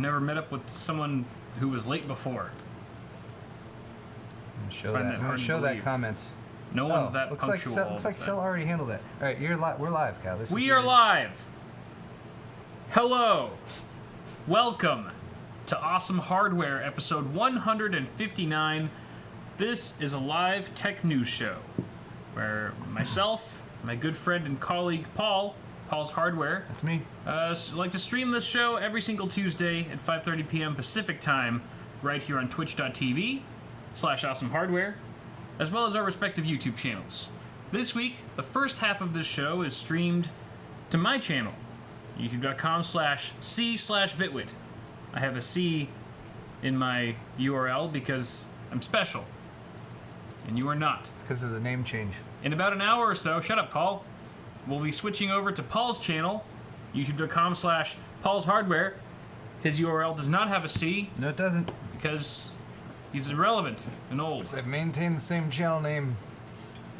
never met up with someone who was late before. I'm gonna show that comment. No one's that looks punctual. Looks like Cell already handled that. All right, we're live, Cal. We are live. Hello. Welcome to Awesome Hardware, episode 159. This is a live tech news show where myself, my good friend and colleague Paul's Hardware. That's me. Like to stream this show every single Tuesday at 5:30 p.m. Pacific time, right here on twitch.tv/awesomehardware, as well as our respective YouTube channels. This week, the first half of this show is streamed to my channel, youtube.com/c/bitwit. I have a C in my URL because I'm special, and you are not. It's because of the name change. In about an hour or so, shut up, Paul, we'll be switching over to Paul's channel, youtube.com/paulshardware. His URL does not have a C. No, it doesn't. Because he's irrelevant and old. I've maintained the same channel name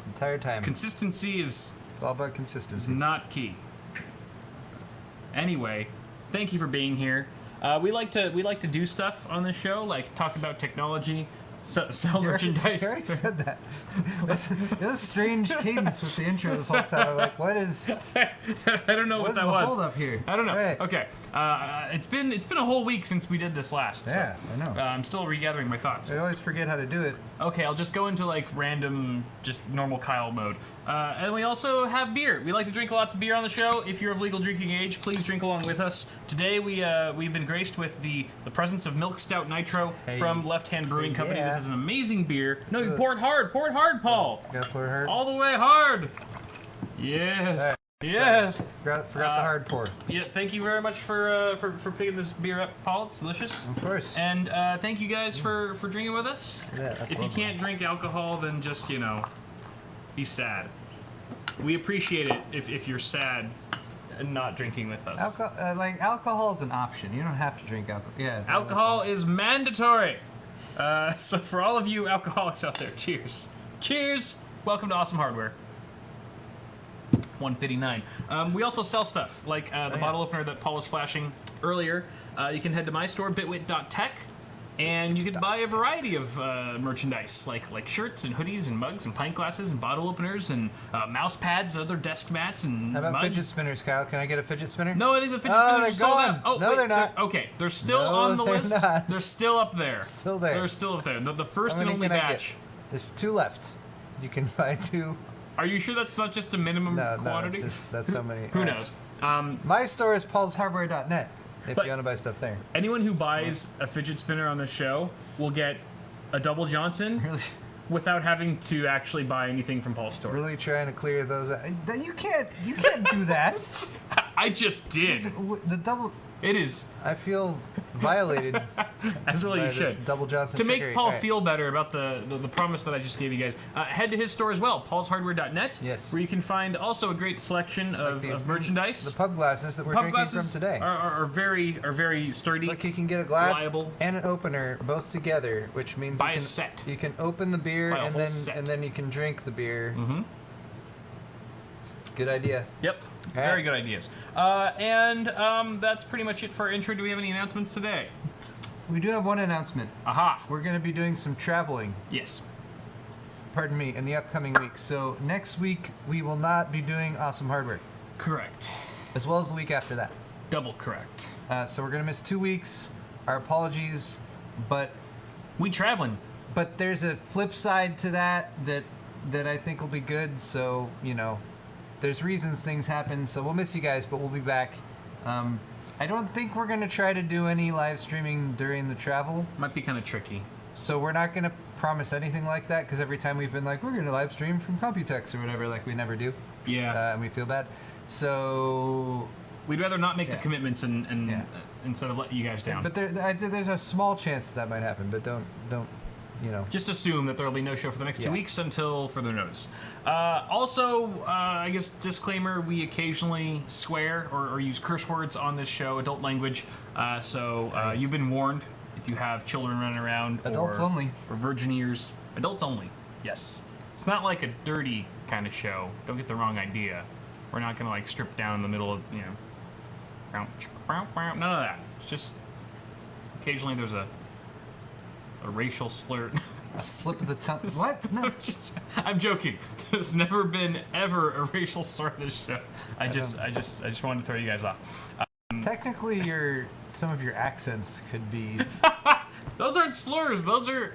the entire time. Consistency is... It's all about consistency. Not key. Anyway, thank you for being here. We like to do stuff on this show, like talk about technology, sell merchandise. You already said that. It was a strange cadence with the intro this whole time. I'm like, what is... I don't know what that was. What's the hold up here? I don't know. Right. Okay. It's been a whole week since we did this last. Yeah, so, I know. I'm still regathering my thoughts. I always forget how to do it. Okay, I'll just go into like random, just normal Kyle mode. And we also have beer. We like to drink lots of beer on the show. If you're of legal drinking age, please drink along with us. Today we've been graced with the presence of Milk Stout Nitro from Left Hand Brewing Company. Yeah. This is an amazing beer. No, you pour it hard, Paul. You gotta pour it hard. All the way hard. Yes. Right. Yes. Forgot the hard pour. Yeah, thank you very much for picking this beer up, Paul. It's delicious. Of course. And thank you guys for drinking with us. Yeah, that's if you lovely. can't drink alcohol, then just, be sad. We appreciate it if you're sad and not drinking with us. Alcohol is an option. You don't have to drink alcohol. Yeah. Alcohol is mandatory. So for all of you alcoholics out there, cheers. Cheers. Welcome to Awesome Hardware. 159. We also sell stuff, like the bottle opener that Paul was flashing earlier. You can head to my store, bitwit.tech, and you can buy a variety of merchandise, like shirts and hoodies and mugs and pint glasses and bottle openers and mouse pads, other desk mats and How about mugs. fidget spinners, Kyle? Can I get a fidget spinner? No, I think the fidget spinners are sold out. Oh, no, wait, they're not. Okay, they're still No, on the they're list. not. They're still up there. Still there. They're still up there. The first How and many only can I batch. get? There's 2 left. You can buy 2. Are you sure that's not just a minimum quantity? No, that's how many. Who knows? My store is paulshardware.net if But- you want to buy stuff there. Anyone who buys a fidget spinner on this show will get a double Johnson Really, without having to actually buy anything from Paul's store. really trying to clear those out. You can't do that. I just did. The double. It is. I feel violated. As well by you this should. Double Johnson To make trickery. Paul All right. feel better about the promise that I just gave you guys, head to his store as well, paulshardware.net, Yes. where you can find also a great selection of merchandise. The pub glasses that we're Pub drinking glasses from today. are very sturdy. Look, you can get a glass reliable. and an opener both together, which means Buy you a can, set. You can open the beer Buy a and whole then set. you can drink the beer. Mm-hmm. Good idea. Yep. All Very right. good ideas. And that's pretty much it for our intro. Do we have any announcements today? We do have one announcement. Aha. We're going to be doing some traveling. Yes. Pardon me, in the upcoming weeks. So next week we will not be doing Awesome Hardware, Correct. as well as the week after that. Double correct. So we're gonna miss 2 weeks. Our apologies, but We traveling. there's a flip side to that I think will be good. So there's reasons things happen. So we'll miss you guys, but we'll be back. I don't think we're gonna try to do any live streaming during the travel. Might be kind of tricky. So we're not gonna promise anything like that because every time we've been like, we're gonna live stream from Computex or whatever, like we never do. Yeah. And we feel bad. So, We'd rather not make the Yeah. commitments and Yeah. instead of letting you guys down. but I'd say there's a small chance that might happen, but don't. Just assume that there will be no show for the next 2 Yeah. weeks until further notice. Also, I guess disclaimer: we occasionally swear or use curse words on this show, adult language. So Nice. you've been warned. If you have children running around, Adults or, only. or virgin ears, adults only. Yes, it's not like a dirty kind of show. Don't get the wrong idea. We're not gonna like strip down in the middle of none of that. It's just Occasionally there's a racial slur. A slip of the tongue. What? No. I'm joking. There's never been ever a racial slur in this show. I just wanted to throw you guys off. Technically, some of your accents could be. Those aren't slurs. Those are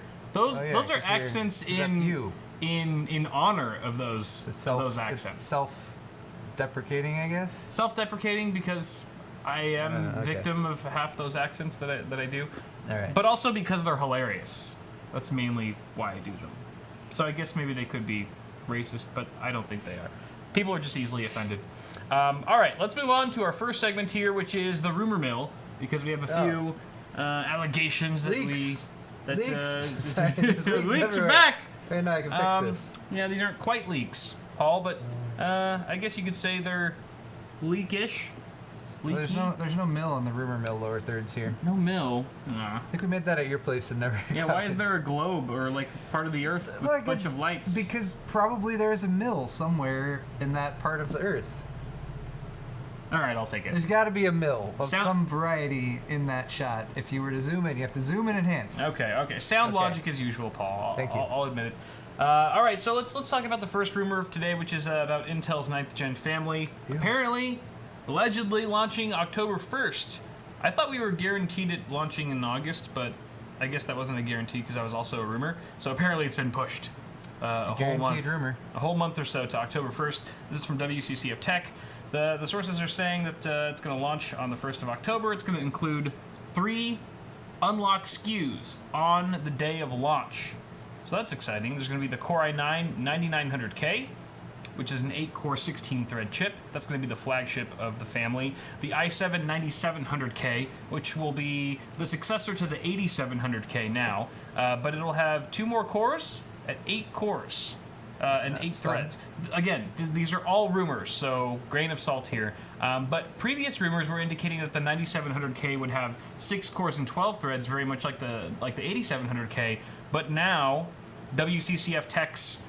accents that's you. in honor of those accents. It's self-deprecating, I guess. Self-deprecating because I am victim of half those accents that I do. All right. But also because they're hilarious. That's mainly why I do them. So I guess maybe they could be racist, but I don't think they are. People are just easily offended. All right, let's move on to our first segment here, which is the rumor mill, because we have a few allegations that Leaks. Leaks. Leaks are back. Hey, no, I can fix this. Yeah, these aren't quite leaks, Paul, but I guess you could say they're leakish. Well, there's no mill on the rumor mill lower thirds here. No mill. Nah. I think we made that at your place and never. Yeah, why is there a globe or like part of the Earth with a bunch of lights? Because probably there's a mill somewhere in that part of the Earth. All right, I'll take it. There's got to be a mill of some variety in that shot. If you were to zoom in, you have to zoom in enhance. Okay. Sound logic as usual, Paul. Thank you. I'll admit it. All right, so let's talk about the first rumor of today, which is about Intel's 9th gen family. Yeah. Apparently, allegedly launching October 1st. I thought we were guaranteed it launching in August, but I guess that wasn't a guarantee because that was also a rumor. So apparently it's been pushed. It's a guaranteed rumor. A whole month or so to October 1st. This is from WCCF Tech. The sources are saying that it's going to launch on the 1st of October. It's going to include 3 unlocked SKUs on the day of launch. So that's exciting. There's going to be the Core i9 9900K, which is an 8-core 16-thread chip. That's going to be the flagship of the family. The i7 9700K, which will be the successor to the 8700K now, but it'll have 2 more cores at 8 cores. And 8 threads. Again, these are all rumors, so grain of salt here. But previous rumors were indicating that the 9700K would have 6 cores and 12 threads, very much like the 8700K. But now, WCCF Tech's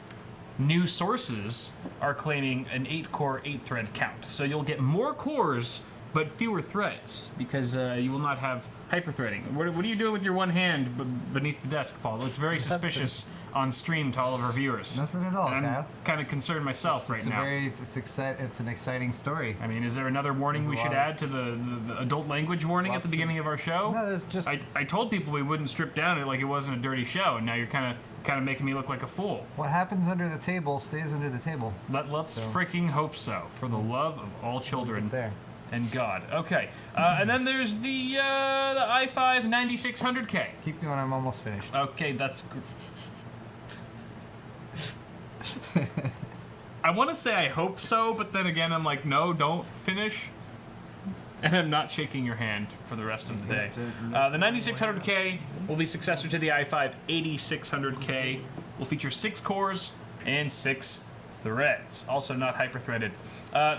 new sources are claiming an 8-core, 8-thread count. So you'll get more cores, but fewer threads, because you will not have hyperthreading. What are you doing with your one hand beneath the desk, Paul? It looks very suspicious on stream to all of our viewers. Nothing at all, and I'm Kyle. kind of concerned myself right now. It's an exciting story. I mean, is there another warning we should add to the adult language warning at the beginning of our show? No, there's just... I told people we wouldn't strip down it like it wasn't a dirty show, and now you're kind of making me look like a fool. What happens under the table stays under the table. Let's freaking hope so, for the love of all children. There. And God. Okay. And then there's the i5 9600K. Keep going, I'm almost finished. Okay, that's... I want to say I hope so, but then again I'm like, no, don't finish. And I'm not shaking your hand for the rest of the day. The 9600K will be successor to the i5 8600K. Will feature 6 cores and 6 threads, also not hyper-threaded.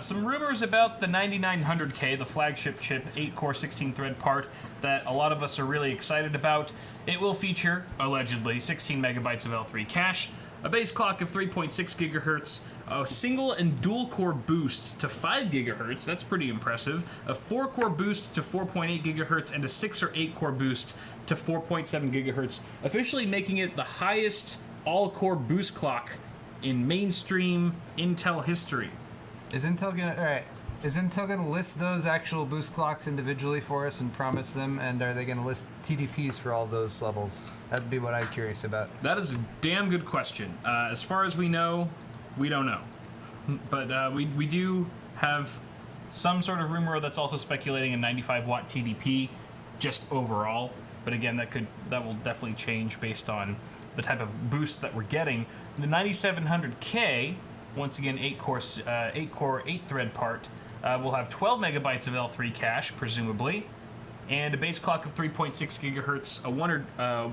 Some rumors about the 9900K, the flagship chip, 8-core 16-thread part that a lot of us are really excited about. It will feature, allegedly, 16 megabytes of L3 cache, a base clock of 3.6 gigahertz, a single and dual-core boost to 5 gigahertz, that's pretty impressive, a 4-core boost to 4.8 gigahertz, and a 6 or 8-core boost to 4.7 gigahertz, officially making it the highest all-core boost clock in mainstream Intel history. Is Intel gonna list those actual boost clocks individually for us and promise them, and are they gonna list TDPs for all those levels? That'd be what I'm curious about. That is a damn good question. As far as we know, we don't know. But we do have some sort of rumor that's also speculating a 95-watt TDP just overall. But again, that will definitely change based on the type of boost that we're getting. The 9700K, once again 8-core 8-thread part, will have 12 megabytes of L3 cache, presumably, and a base clock of 3.6 gigahertz,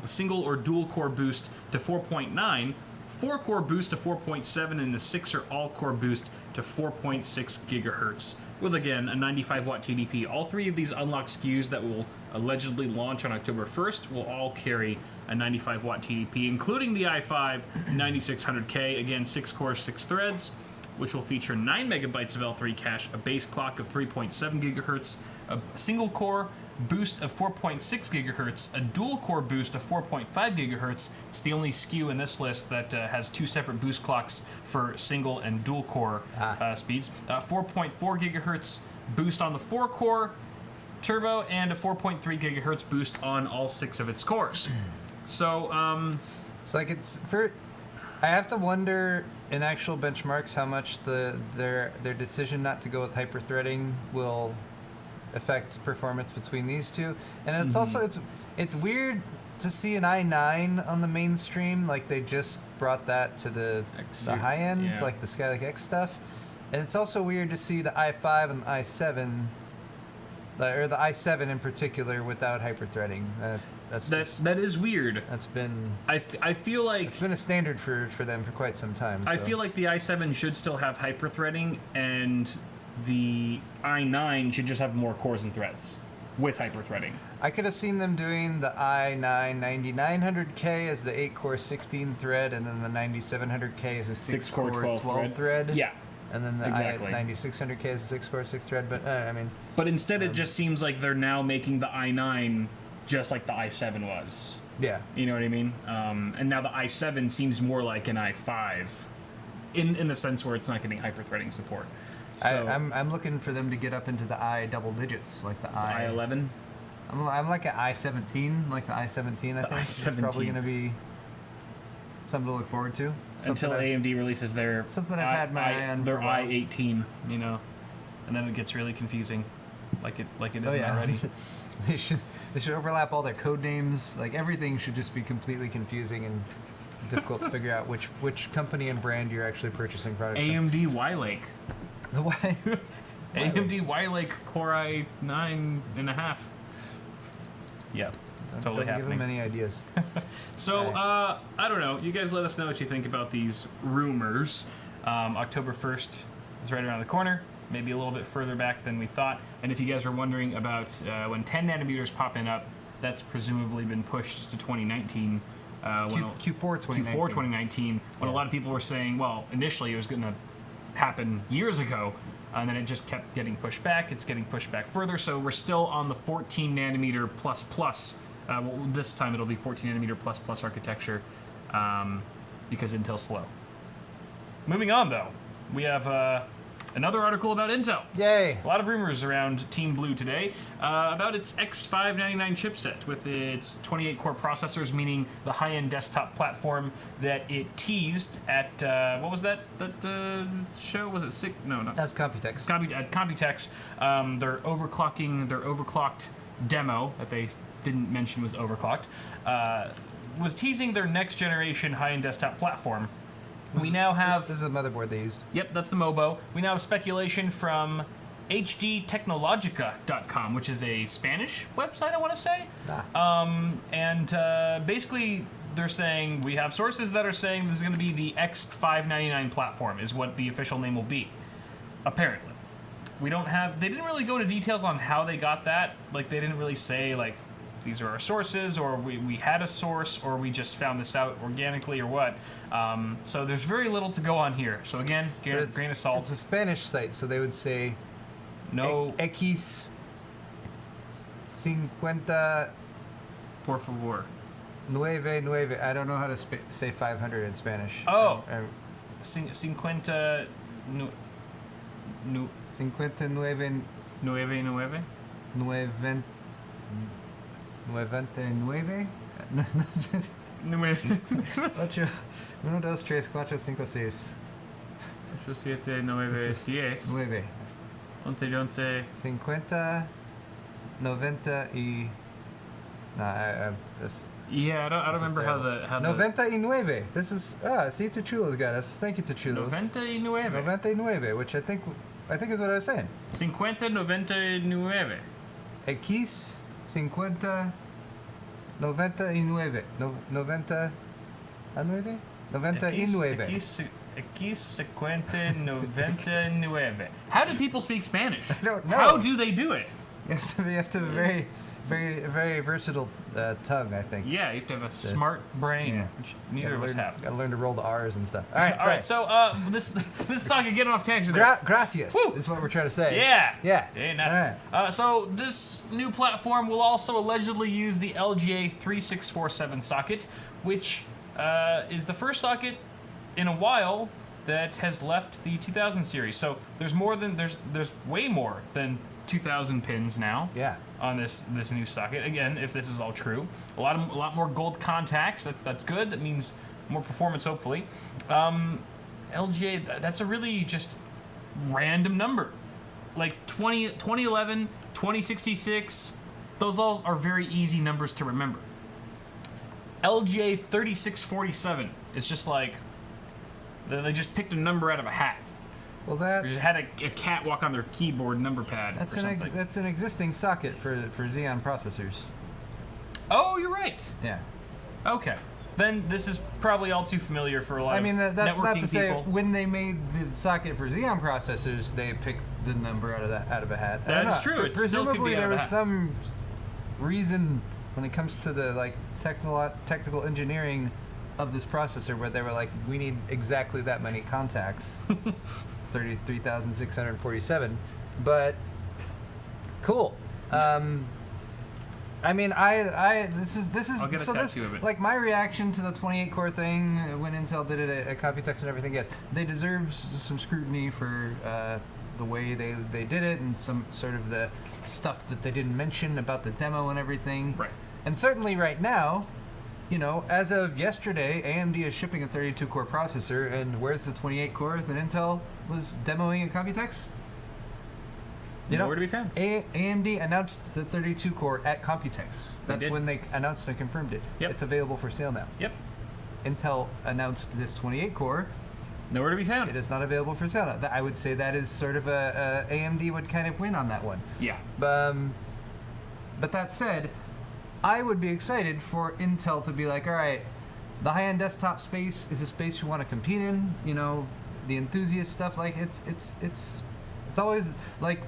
a single or dual core boost to 4.9, 4-core boost to 4.7, and a 6 or all-core boost to 4.6 gigahertz, with again a 95-watt TDP. All 3 of these unlocked SKUs that will allegedly launch on October 1st will all carry a 95-watt TDP, including the i5 9600K, again 6 cores, 6 threads. which will feature 9 megabytes of L3 cache, a base clock of 3.7 gigahertz, a single core boost of 4.6 gigahertz, a dual core boost of 4.5 gigahertz. It's the only SKU in this list that has 2 separate boost clocks for single and dual core speeds. 4.4 gigahertz boost on the 4 core turbo, and a 4.3 gigahertz boost on all 6 of its cores. So, So like it's for, I have to wonder in actual benchmarks how much their decision not to go with hyperthreading will affect performance between these two. And it's also it's weird to see an i9 on the mainstream, like they just brought that to the high ends, like the Skylake X stuff. And it's also weird to see the i5 and the i7, or the i7 in particular, without hyperthreading. That is weird. That's been... I feel like... It's been a standard for them for quite some time. So. I feel like the i7 should still have hyperthreading, and the i9 should just have more cores and threads with hyperthreading. I could have seen them doing the i9 9900K as the 8-core 16 thread, and then the 9700K as a 6-core 12 thread. Yeah. And then the exactly. 9600K is a 6-core 6 thread, but I mean... But instead it just seems like they're now making the i9 just like the i7 was. Yeah. You know what I mean? And now the i7 seems more like an i5 in the sense where it's not getting hyperthreading support. So, I'm looking for them to get up into the I double digits, like the i11? I'm like an i17, like the i17, I think. i17. It's probably going to be something to look forward to. Until AMD releases their... Something I've had my eye on their for a while. i18, you know? And then it gets really confusing, like it isn't already. They should overlap all their code names. Like everything should just be completely confusing and difficult to figure out which company and brand you're actually purchasing products from. AMD Y-Lake. The why? AMD Y-Lake Core i9.5. Yeah, it's totally Don't happening. give them any ideas. So, I don't know. You guys let us know what you think about these rumors. October 1st is right around the corner. Maybe a little bit further back than we thought. And if you guys were wondering about when 10 nanometers popping up, that's presumably been pushed to 2019. Q4 2019. Q4 2019, when a lot of people were saying, well, initially it was going to happen years ago, and then it just kept getting pushed back. It's getting pushed back further, so we're still on the 14 nanometer plus. Well, this time it'll be 14 nanometer plus architecture, because Intel's slow. Moving on, though, we have another article about Intel. Yay! A lot of rumors around Team Blue today about its X599 chipset with its 28-core processors, meaning the high-end desktop platform that it teased at, what was that show? Was it No, not. That's Computex. At Computex. Their overclocked demo that they didn't mention was overclocked, was teasing their next-generation high-end desktop platform. We now have... This is the motherboard they used. Yep, that's the Mobo. We now have speculation from hdtechnologica.com, which is a Spanish website, I want to say. Basically, they're saying, we have sources that are saying this is going to be the X599 platform, is what the official name will be, apparently. We don't have... They didn't really go into details on how they got that. Like, they didn't really say, like, these are our sources, or we had a source, or we just found this out organically, or what. So there's very little to go on here. So again, grain of salt. It's a Spanish site, so they would say no. X 50 Por favor. 99. I don't know how to say 500 in Spanish. Oh. 59. 99. 99. 8, 1, 2, 3, 4, 5, 6. 7, 9, 10. 9. 11. 50, 90 y... No, Yeah, I don't remember how the... 99. This is... see, Tuchulo's got us. Thank you, Tuchulo. 99. 99, which I think is what I was saying. 50, 99. X 50, 99. 99. 99. X 50, 99. How do people speak Spanish? I don't know. How do they do it? You have to be very, very versatile tongue, I think. Yeah, you have to have a smart brain, Yeah. which neither of us have. Got to learn to roll the R's and stuff. All right, All right, so this socket, getting off tangent there. Gracias Woo! is what we're trying to say. Yeah. Yeah. Ain't All that. right. So this new platform will also allegedly use the LGA 3647 socket, which is the first socket in a while that has left the 2000 series. So there's way more than 2000 pins now. Yeah. On this new socket. Again, if this is all true, a lot more gold contacts. That's good. That means more performance, hopefully. LGA, that's a really just random number. Like 2011, 2066, those all are very easy numbers to remember. LGA 3647 is just like they just picked a number out of a hat. Well, They just had a cat walk on their keyboard number pad. that's or something. that's an existing socket for Xeon processors. Oh, you're right. Yeah. Okay. Then this is probably all too familiar for a lot I mean, of that's not networking to say people. when they made the socket for Xeon processors, they picked the number out of a hat. I don't That is know. true. It still could be Presumably, out there of a was hat. some reason when it comes to the like technical engineering of this processor where they were like, we need exactly that many contacts, 33,647. But cool. I mean, this is I'll get a so this tattoo of it. like my reaction to the 28 core thing when Intel did it at Computex and everything. Yes, they deserve some scrutiny for the way they did it and some sort of the stuff that they didn't mention about the demo and everything. Right. And certainly right now, you know, as of yesterday, AMD is shipping a 32 core processor, and where's the 28 core that Intel was demoing at Computex? You know, Nowhere to be found. AMD announced the 32 core at Computex. That's did. when they announced and confirmed it. Yep. It's available for sale now. Yep. Intel announced this 28 core. Nowhere to be It found. is not available for sale now. I would say that is sort of a AMD would kind of win on that one. Yeah. But that said, I would be excited for Intel to be like, all right, the high-end desktop space is a space you want to compete in. You know, the enthusiast stuff. Like it's always like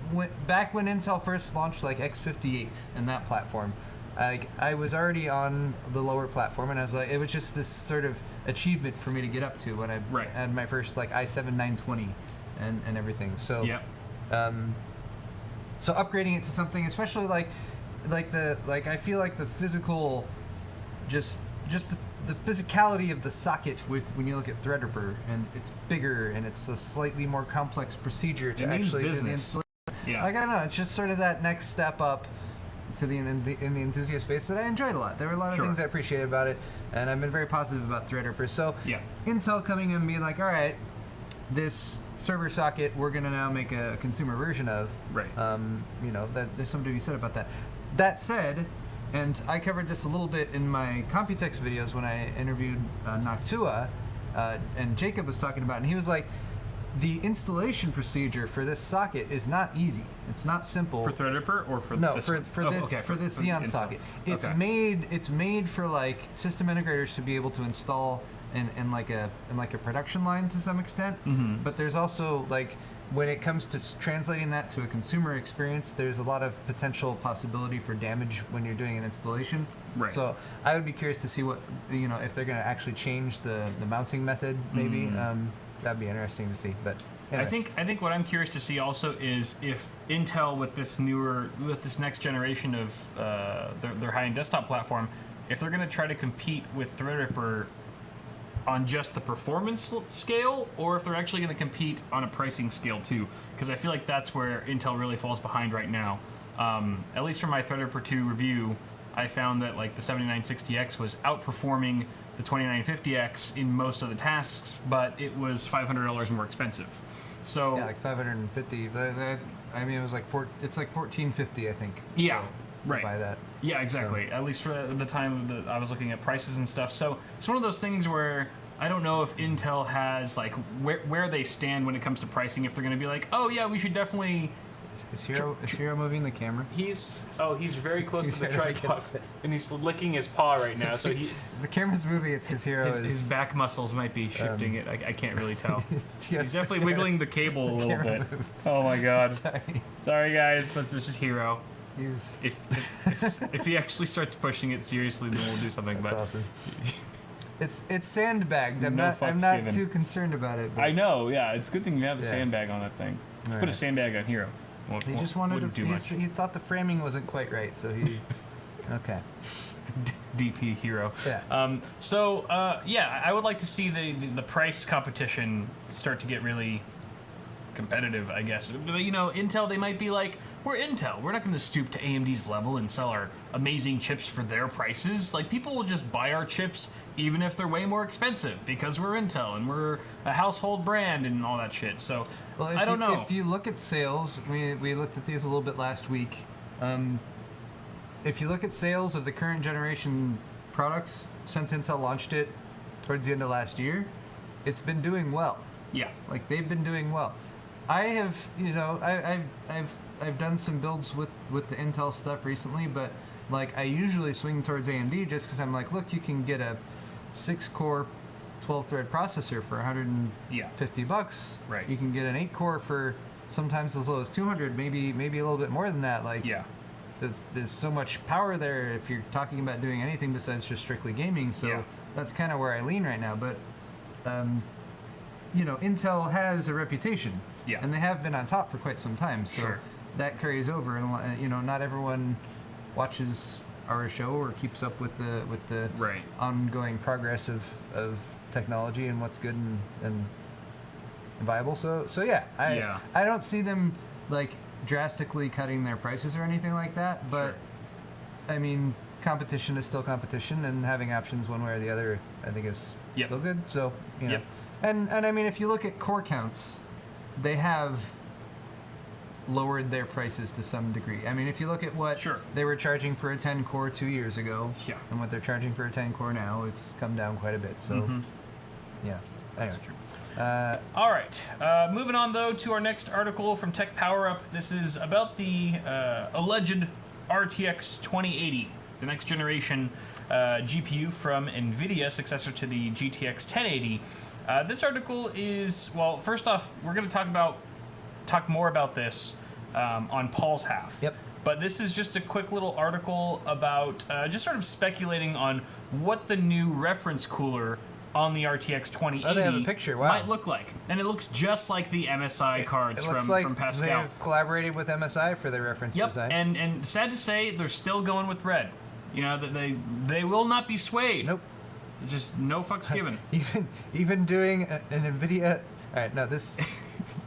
back when Intel first launched like X58 and that platform. I was already on the lower platform, and I was like, it was just this sort of achievement for me to get up to when I Right. had my first like i7 920 and everything. So Yep. so upgrading it to something, especially like I feel like the physical, just the physicality of the socket with when you look at Threadripper, and it's bigger and it's a slightly more complex procedure to It means actually do the business. installation. Yeah. Like I don't know, it's just sort of that next step up to in the enthusiast space that I enjoyed a lot. There were a lot of Sure. things I appreciated about it, and I've been very positive about Threadripper. So Yeah. Intel coming in and being like, all right, this server socket we're gonna now make a consumer version of. Right. You know, that there's something to be said about that. That said, and I covered this a little bit in my Computex videos when I interviewed Noctua, and Jacob was talking about it, and he was like, the installation procedure for this socket is not easy. It's not simple. For Threadripper or for No, this for one? for Oh, this okay, for this Xeon Intel. socket. It's Okay. made for like system integrators to be able to install in like a production line to some extent. Mm-hmm. But there's also like when it comes to translating that to a consumer experience, there's a lot of potential possibility for damage when you're doing an installation. Right. So I would be curious to see what, you know, if they're going to actually change the mounting method. Maybe that'd be interesting to see. But anyway. I think what I'm curious to see also is if Intel with this next generation of their high-end desktop platform, if they're going to try to compete with Threadripper on just the performance scale, or if they're actually going to compete on a pricing scale too, because I feel like that's where Intel really falls behind right now. At least for my Threadripper 2 review, I found that like the 7960X was outperforming the 2950X in most of the tasks, but it was $500 more expensive. So yeah, like 550. I mean, it was like it's like 1450, I think. Yeah, to right. buy that. Yeah, exactly. At least for the time that I was looking at prices and stuff. So it's one of those things where I don't know if Intel has like where they stand when it comes to pricing. If they're going to be like, oh yeah, we should definitely. Is Hero moving the camera? He's very close He's to the right up tripod, against it. and he's licking his paw right now. So The camera's moving. It's his Hero. his back muscles might be shifting it. I can't really tell. It's He's just definitely wiggling the cable a little camera bit. Oh my god. Sorry. Sorry guys, this is just Hero. He's If he actually starts pushing it seriously, then we'll do something. that's But awesome. It's sandbagged. I'm No not fucks given. too concerned about it. But I know, yeah, it's a good thing you have a Yeah. sandbag on that thing. All Put a right. sandbag on Hero. He just wanted wouldn't to. do much. He thought the framing wasn't quite right, so he. Okay. DP Hero. Yeah. Yeah, I would like to see the price competition start to get really competitive, I guess. But, you know, Intel, they might be like, we're Intel. We're not going to stoop to AMD's level and sell our amazing chips for their prices. Like, people will just buy our chips even if they're way more expensive because we're Intel and we're a household brand and all that shit. So, Well, I don't know. If you look at sales, we looked at these a little bit last week. If you look at sales of the current generation products since Intel launched it towards the end of last year, it's been doing well. Yeah. Like they've been doing well. I have, you know, I've done some builds with the Intel stuff recently, but like I usually swing towards AMD just because I'm like, look, you can get a 6-core, 12-thread processor for $150. Right. You can get an 8-core for sometimes as low as 200, maybe a little bit more than that. Like, Yeah. there's so much power there if you're talking about doing anything besides just strictly gaming. So Yeah. that's kind of where I lean right now. But you know, Intel has a reputation, Yeah. and they have been on top for quite some time. So Sure. that carries over, and you know, not everyone watches our show or keeps up with the Right. ongoing progress of technology and what's good and viable. So yeah, Yeah. I don't see them like drastically cutting their prices or anything like that. But I mean, competition is still competition, and having options one way or the other, I think, is Yep. still good. So you know, Yep. and I mean, if you look at core counts, they have lowered their prices to some degree. I mean, if you look at what Sure. they were charging for a 10 core 2 years ago, Yeah. and what they're charging for a 10 core now, it's come down quite a bit. So Mhm. yeah, That's anyway. true. All right. Moving on, though, to our next article from Tech Power Up. This is about the alleged RTX 2080, the next generation GPU from Nvidia, successor to the GTX 1080. This article is, well, first off, we're going to talk more about this on Paul's half. Yep. But this is just a quick little article about just sort of speculating on what the new reference cooler on the RTX 2080 Oh, they have a picture. Wow. might look like. And it looks just like the MSI cards It looks from, like from Pascal. they've collaborated with MSI for their reference Yep, design. and sad to say, they're still going with red. You know, that they will not be swayed. Nope. Just no fucks given. Even doing an Nvidia. All right, no, this.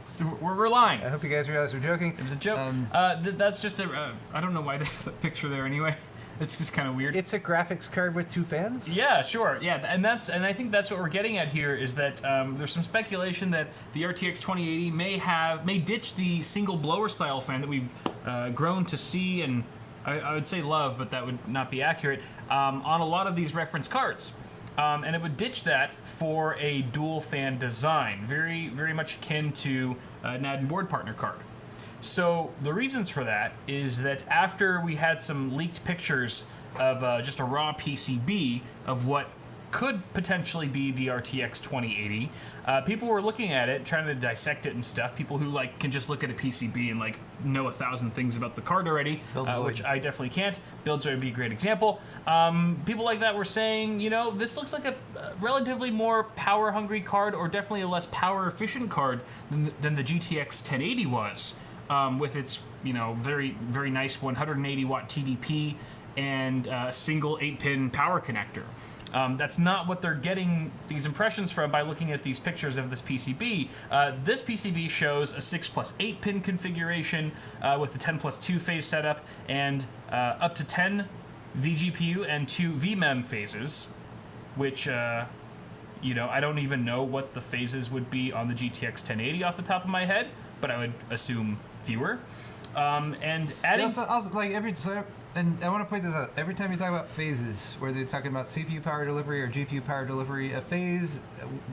So we're relying. I hope you guys realize we're joking. It was a joke. That's just a. I don't know why they have that picture there anyway. It's just kind of weird. It's a graphics card with 2 fans. Yeah, sure. Yeah, and I think that's what we're getting at here is that there's some speculation that the RTX 2080 may ditch the single blower style fan that we've grown to see and I would say love, but that would not be accurate on a lot of these reference cards. And it would ditch that for a dual fan design, very, very much akin to an add board partner card. So the reasons for that is that after we had some leaked pictures of just a raw PCB of what could potentially be the RTX 2080, people were looking at it, trying to dissect it and stuff. People who like can just look at a PCB and like know 1,000 things about the card already, which I definitely can't. Buildzoid would be a great example. People like that were saying, you know, this looks like a relatively more power-hungry card, or definitely a less power-efficient card than the GTX 1080 was. With its, you know, very, very nice 180 watt TDP and single 8-pin power connector. That's not what they're getting these impressions from by looking at these pictures of this PCB. This PCB shows a 6+8 pin configuration with a 10+2 phase setup and up to 10 vGPU and 2 vMem phases, which, you know, I don't even know what the phases would be on the GTX 1080 off the top of my head, but I would assume fewer. And adding... Also, like and I want to point this out. Every time you talk about phases, whether you're talking about CPU power delivery or GPU power delivery, a phase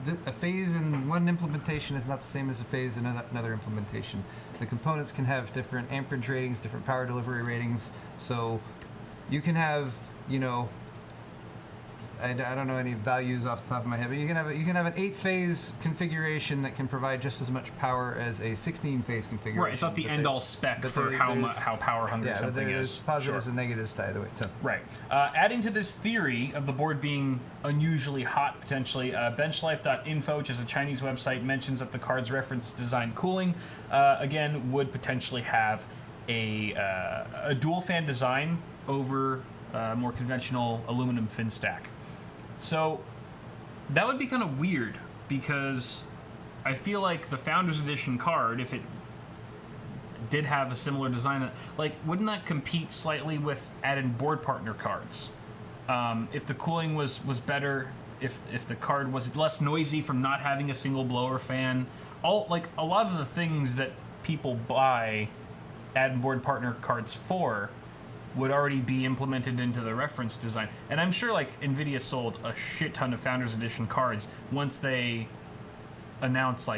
in one implementation is not the same as a phase in another implementation. The components can have different amperage ratings, different power delivery ratings. So you can have, you know, I don't know any values off the top of my head, but you can have an 8-phase configuration that can provide just as much power as a 16-phase configuration. Right, it's not the end-all spec for how power hungry something but there's is. positives and negatives to either way. So. Right. Adding to this theory of the board being unusually hot, potentially, benchlife.info, which is a Chinese website, mentions that the card's reference design cooling, again, would potentially have a dual fan design over more conventional aluminum fin stack. So that would be kind of weird, because I feel like the Founders Edition card, if it did have a similar design, wouldn't that compete slightly with added board partner cards? If the cooling was better, if the card was less noisy from not having a single blower fan, a lot of the things that people buy add board partner cards for would already be implemented into the reference design. And I'm sure Nvidia sold a shit ton of Founders Edition cards once they announced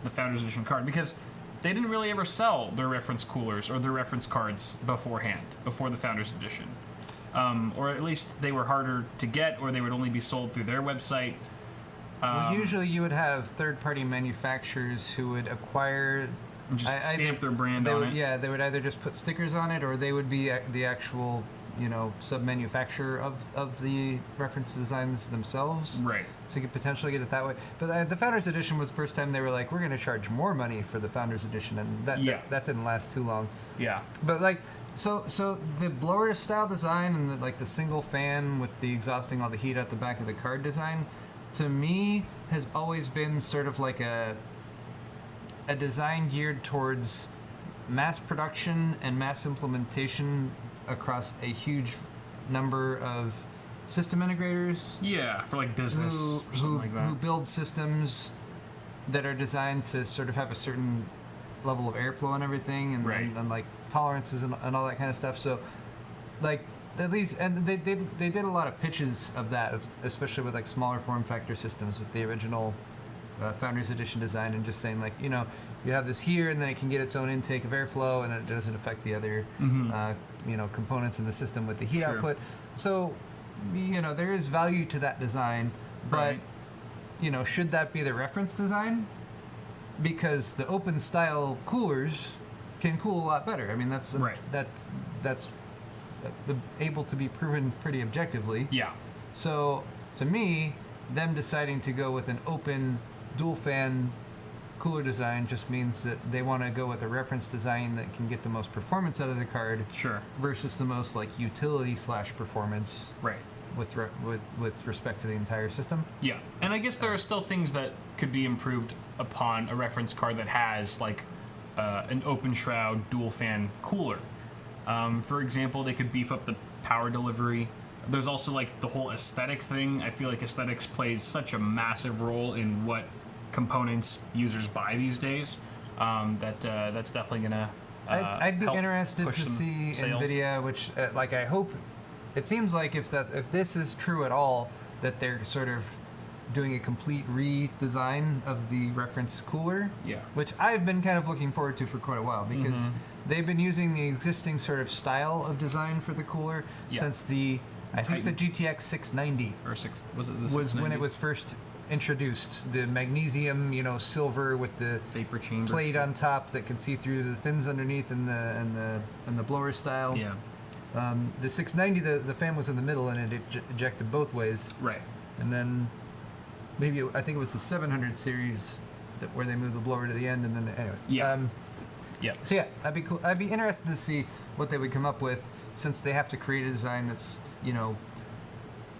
the Founders Edition card, because they didn't really ever sell their reference coolers or their reference cards beforehand, before the Founders Edition. Or at least they were harder to get, or they would only be sold through their website. Well, usually you would have third-party manufacturers who would acquire... Just stamp their brand on it. Yeah, they would either just put stickers on it, or they would be the actual, sub-manufacturer of the reference designs themselves. Right. So you could potentially get it that way. But the Founders Edition was the first time they were like, we're going to charge more money for the Founders Edition, and that didn't last too long. Yeah. But so the blower style design and the single fan with the exhausting all the heat out the back of the card design, to me, has always been sort of like a design geared towards mass production and mass implementation across a huge number of system integrators. Yeah, for business or something like that. Who build systems that are designed to sort of have a certain level of airflow and everything, and, right. and tolerances and all that kind of stuff. So, at least, and they did a lot of pitches of that, especially with smaller form factor systems with the original Founders Edition design, and just saying you have this here, and then it can get its own intake of airflow, and it doesn't affect the other components in the system with the heat output. So there is value to that design, but should that be the reference design? Because the open style coolers can cool a lot better. I mean, that's able to be proven pretty objectively. Yeah. So to me, them deciding to go with an open dual fan cooler design just means that they want to go with a reference design that can get the most performance out of the card. Sure. Versus the most utility / performance. Right. With respect to the entire system. Yeah, and I guess there are still things that could be improved upon a reference card that has an open shroud dual fan cooler. For example, they could beef up the power delivery. There's also the whole aesthetic thing. I feel like aesthetics plays such a massive role in what components users buy these days. That's definitely gonna. I'd be interested to see sales. Nvidia, which I hope. It seems like if this is true at all, that they're sort of doing a complete redesign of the reference cooler. Yeah. Which I've been kind of looking forward to for quite a while, because they've been using the existing sort of style of design for the cooler since I think the GTX 690 was when it was first introduced. The magnesium, silver with the vapor chamber plate on top that can see through the fins underneath, and the blower style. Yeah. The 690, the fan was in the middle, and it ejected both ways. Right. And then I think it was the 700 series where they moved the blower to the end, and then anyway. Yeah. So yeah, that'd be cool. I'd be interested to see what they would come up with, since they have to create a design that's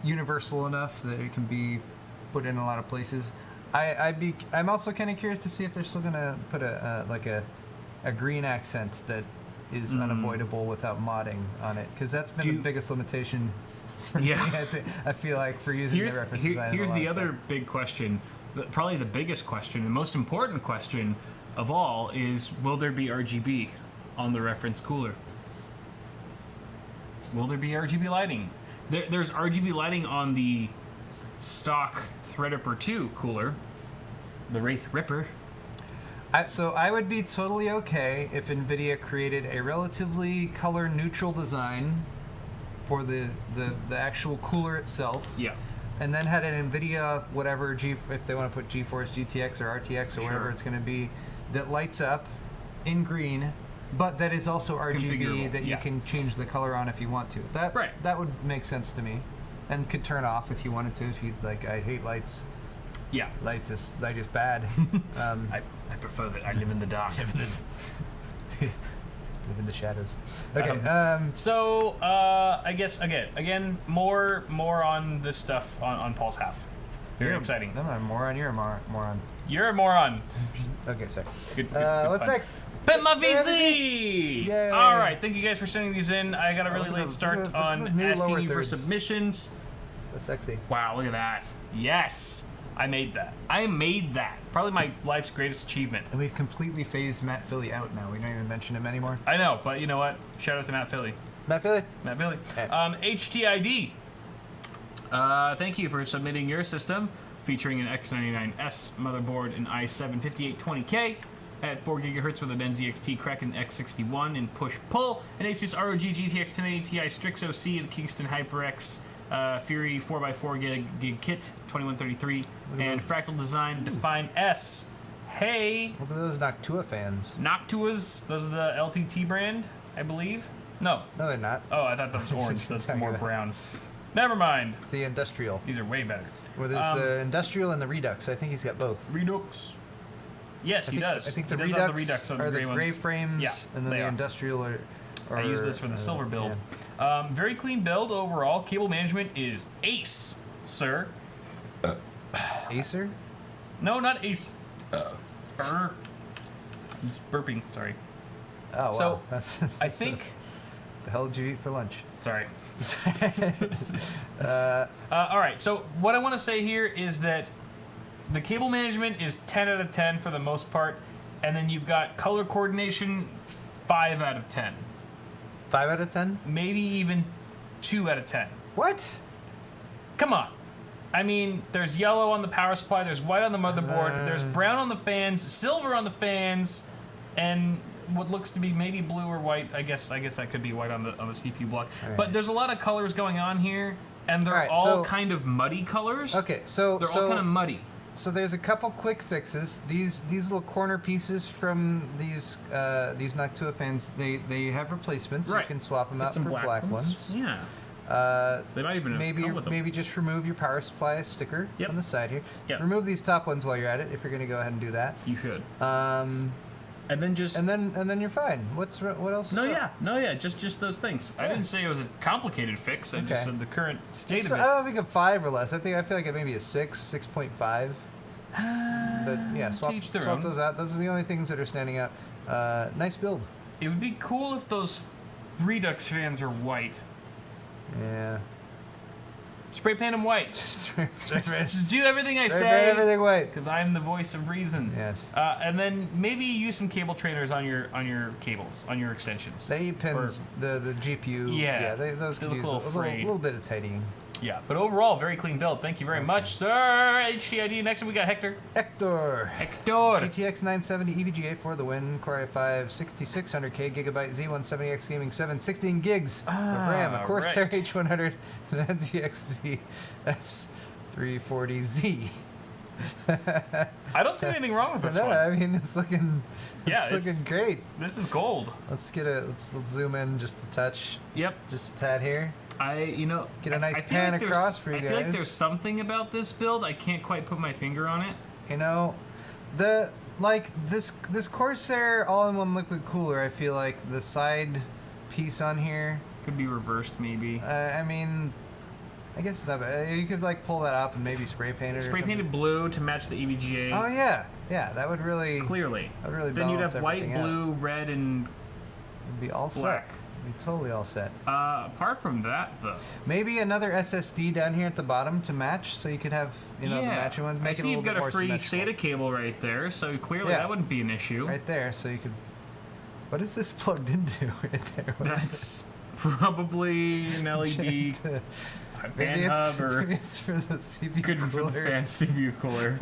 universal enough that it can be put in a lot of places. I'm also kind of curious to see if they're still gonna put a green accent that is unavoidable without modding on it, because that's been the biggest limitation for me. I feel like for using the reference design. Here's the other big question, probably the biggest question, the most important question of all is: will there be RGB on the reference cooler? Will there be RGB lighting? There's RGB lighting on the stock Threadripper 2 cooler, the Wraith Ripper. So I would be totally okay if Nvidia created a relatively color neutral design for the actual cooler itself. Yeah. and then had an Nvidia whatever if they want to put GeForce GTX or RTX or whatever it's going to be, that lights up in green, but that is also RGB that you can change the color on if you want to. That would make sense to me, and could turn off if you wanted to. If you like, I hate lights. Yeah, light is bad. I prefer that. I live in the dark. Live in the shadows. Okay. So I guess again more on this stuff on Paul's half. Very exciting. No, I'm moron. You're a moron. You're a moron. Okay, sorry. Good what's fun. next? Bet my VC! Yay. All right, thank you guys for sending these in. I got a really late start on asking you for thirds. Submissions. So sexy. Wow, look at that. Yes, I made that. Probably my life's greatest achievement. And we've completely phased Matt Philly out now. We don't even mention him anymore. I know, but you know what? Shout out to Matt Philly. Matt Philly? Matt Philly. Hey. HTID. Thank you for submitting your system featuring an X99S motherboard, an i7-5820K at 4 gigahertz with an NZXT Kraken X61 in push-pull, an Asus ROG GTX 1080 Ti Strix OC, and Kingston HyperX Fury 4x4 gig kit 2133, and Fractal Design Define S. Hey! Look at those Noctua fans. Noctuas, those are the LTT brand, I believe? No, they're not. Oh, I thought that was orange. That's more brown. Never mind. It's the industrial. These are way better. Well, there's the industrial and the Redux. I think he's got both. Redux. Yes, he does. I think the He does Redux, have the Redux on are the the gray ones. frames, Yeah, and then they the are. industrial are I use this for the silver build. yeah. Very clean build overall. Cable management is ace, sir. Acer? No, not ace. He's burping. Sorry. Oh, wow. So, That's I think. the hell did you eat for lunch? Sorry. All right. So what I want to say here is that the cable management is 10 out of 10 for the most part, and then you've got color coordination 5 out of 10. 5 out of 10? Maybe even 2 out of 10. What? Come on. I mean, there's yellow on the power supply, there's white on the motherboard, there's brown on the fans, silver on the fans, and what looks to be maybe blue or white. I guess that could be white on the CPU block. Right. But there's a lot of colors going on here, and they're all kind of muddy colors. Okay, so they're all kind of muddy. So there's a couple quick fixes. These little corner pieces from these Noctua fans, they have replacements. Right. You can swap them Get out some for black ones. Yeah. They might even come with them. Maybe just remove your power supply sticker on the side here. Yep. Remove these top ones while you're at it. If you're going to go ahead and do that, You should. and then just then you're fine. What else? no, yeah, just those things. I didn't say it was a complicated fix. I just said the current state of I it. don't think a 5 or less. I feel like it maybe a 6.5. But yeah, swap those out. Those are the only things that are standing out. Nice build. It would be cool if those Redux fans were white. Yeah. Spray paint them white. Just do everything I Spray say. paint everything white. Because I'm the voice of reason. Yes. And then maybe use some cable trainers on your cables, on your extensions. The 8 pins, the GPU. Yeah. Those They could look use a a little frayed. little bit of tidying. Yeah, but overall, very clean build. Thank you very much, sir. HTID. Next up, we got Hector. Hector. GTX 970 EVGA for the win. Core i5 6600K gigabyte Z170X Gaming 7 16 gigs of RAM. A Corsair H100 and NZXT S340Z. I don't see anything wrong with this No, one. I mean it's looking great. This is gold. Let's zoom in just a touch. Yep. Just a tad here. Get a nice pan across for you guys. I feel like there's something about this build. I can't quite put my finger on it. This Corsair all-in-one liquid cooler, I feel like the side piece on here could be reversed, maybe. I mean, I guess it's not bad. You could pull that off and maybe spray paint it. Spray painted blue to match the EVGA. Oh yeah, that would really clearly. That would really then you'd balance have white, everything blue, red, and it'd be all black. set. It'd be totally all set. Apart from that, though, maybe another SSD down here at the bottom to match, so you could have the matching ones. Make it a little bit more you've got a free symmetrical. SATA cable right there, so clearly that wouldn't be an issue. Right there, so you could. What is this plugged into right there? That's probably an LED fan hub, or maybe it's for the CPU could be for cooler. the fan CPU cooler.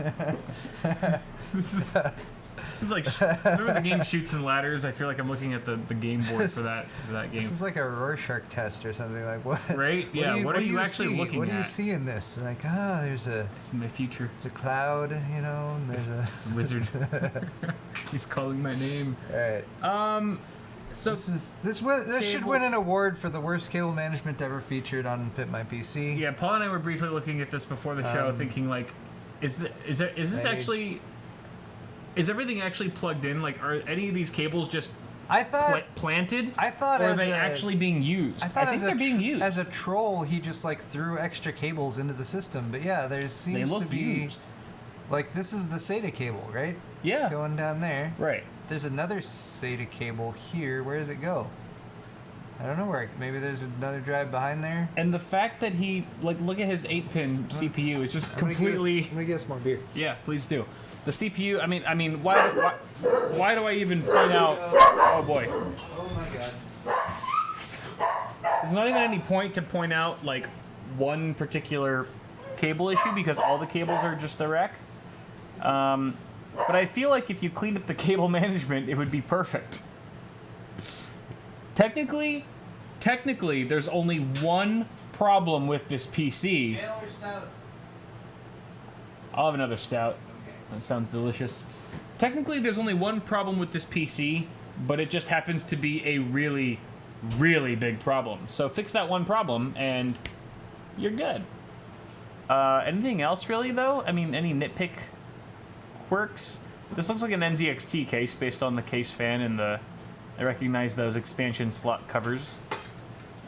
It's like, remember the game Shoots and Ladders? I feel like I'm looking at the game board for that game. This is like a Rorschach test or something. Like what? Right? Yeah. What are you actually looking What at? do you see in this? Like, there's a. It's in my future. There's a cloud, you know. And there's a wizard. He's calling my name. All right. So this should win an award for the worst cable management ever featured on Pit My PC. yeah, Paul and I were briefly looking at this before the show, thinking like, is this actually? Is everything actually plugged in? Like, are any of these cables just planted? I thought, or are they actually being used? I think they're being used. As a troll, he just like threw extra cables into the system. But yeah, there seems to be used. Like this is the SATA cable, right? Yeah. Going down there. Right. There's another SATA cable here. Where does it go? I don't know where. Maybe there's another drive behind there. And the fact that he look at his 8-pin CPU is just completely. Let me get some more beer. Yeah, please do. The CPU. I mean, why do I even point out? Oh boy. Oh my god. There's not even any point to point out like one particular cable issue because all the cables are just a wreck. But I feel like if you cleaned up the cable management, it would be perfect. Technically, there's only one problem with this PC. Ale or stout? I'll have another stout. That sounds delicious. Technically, there's only one problem with this PC, but it just happens to be a really, really big problem. So fix that one problem, and you're good. Anything else, really, though? I mean, any nitpick quirks? This looks like an NZXT case based on the case fan and I recognize those expansion slot covers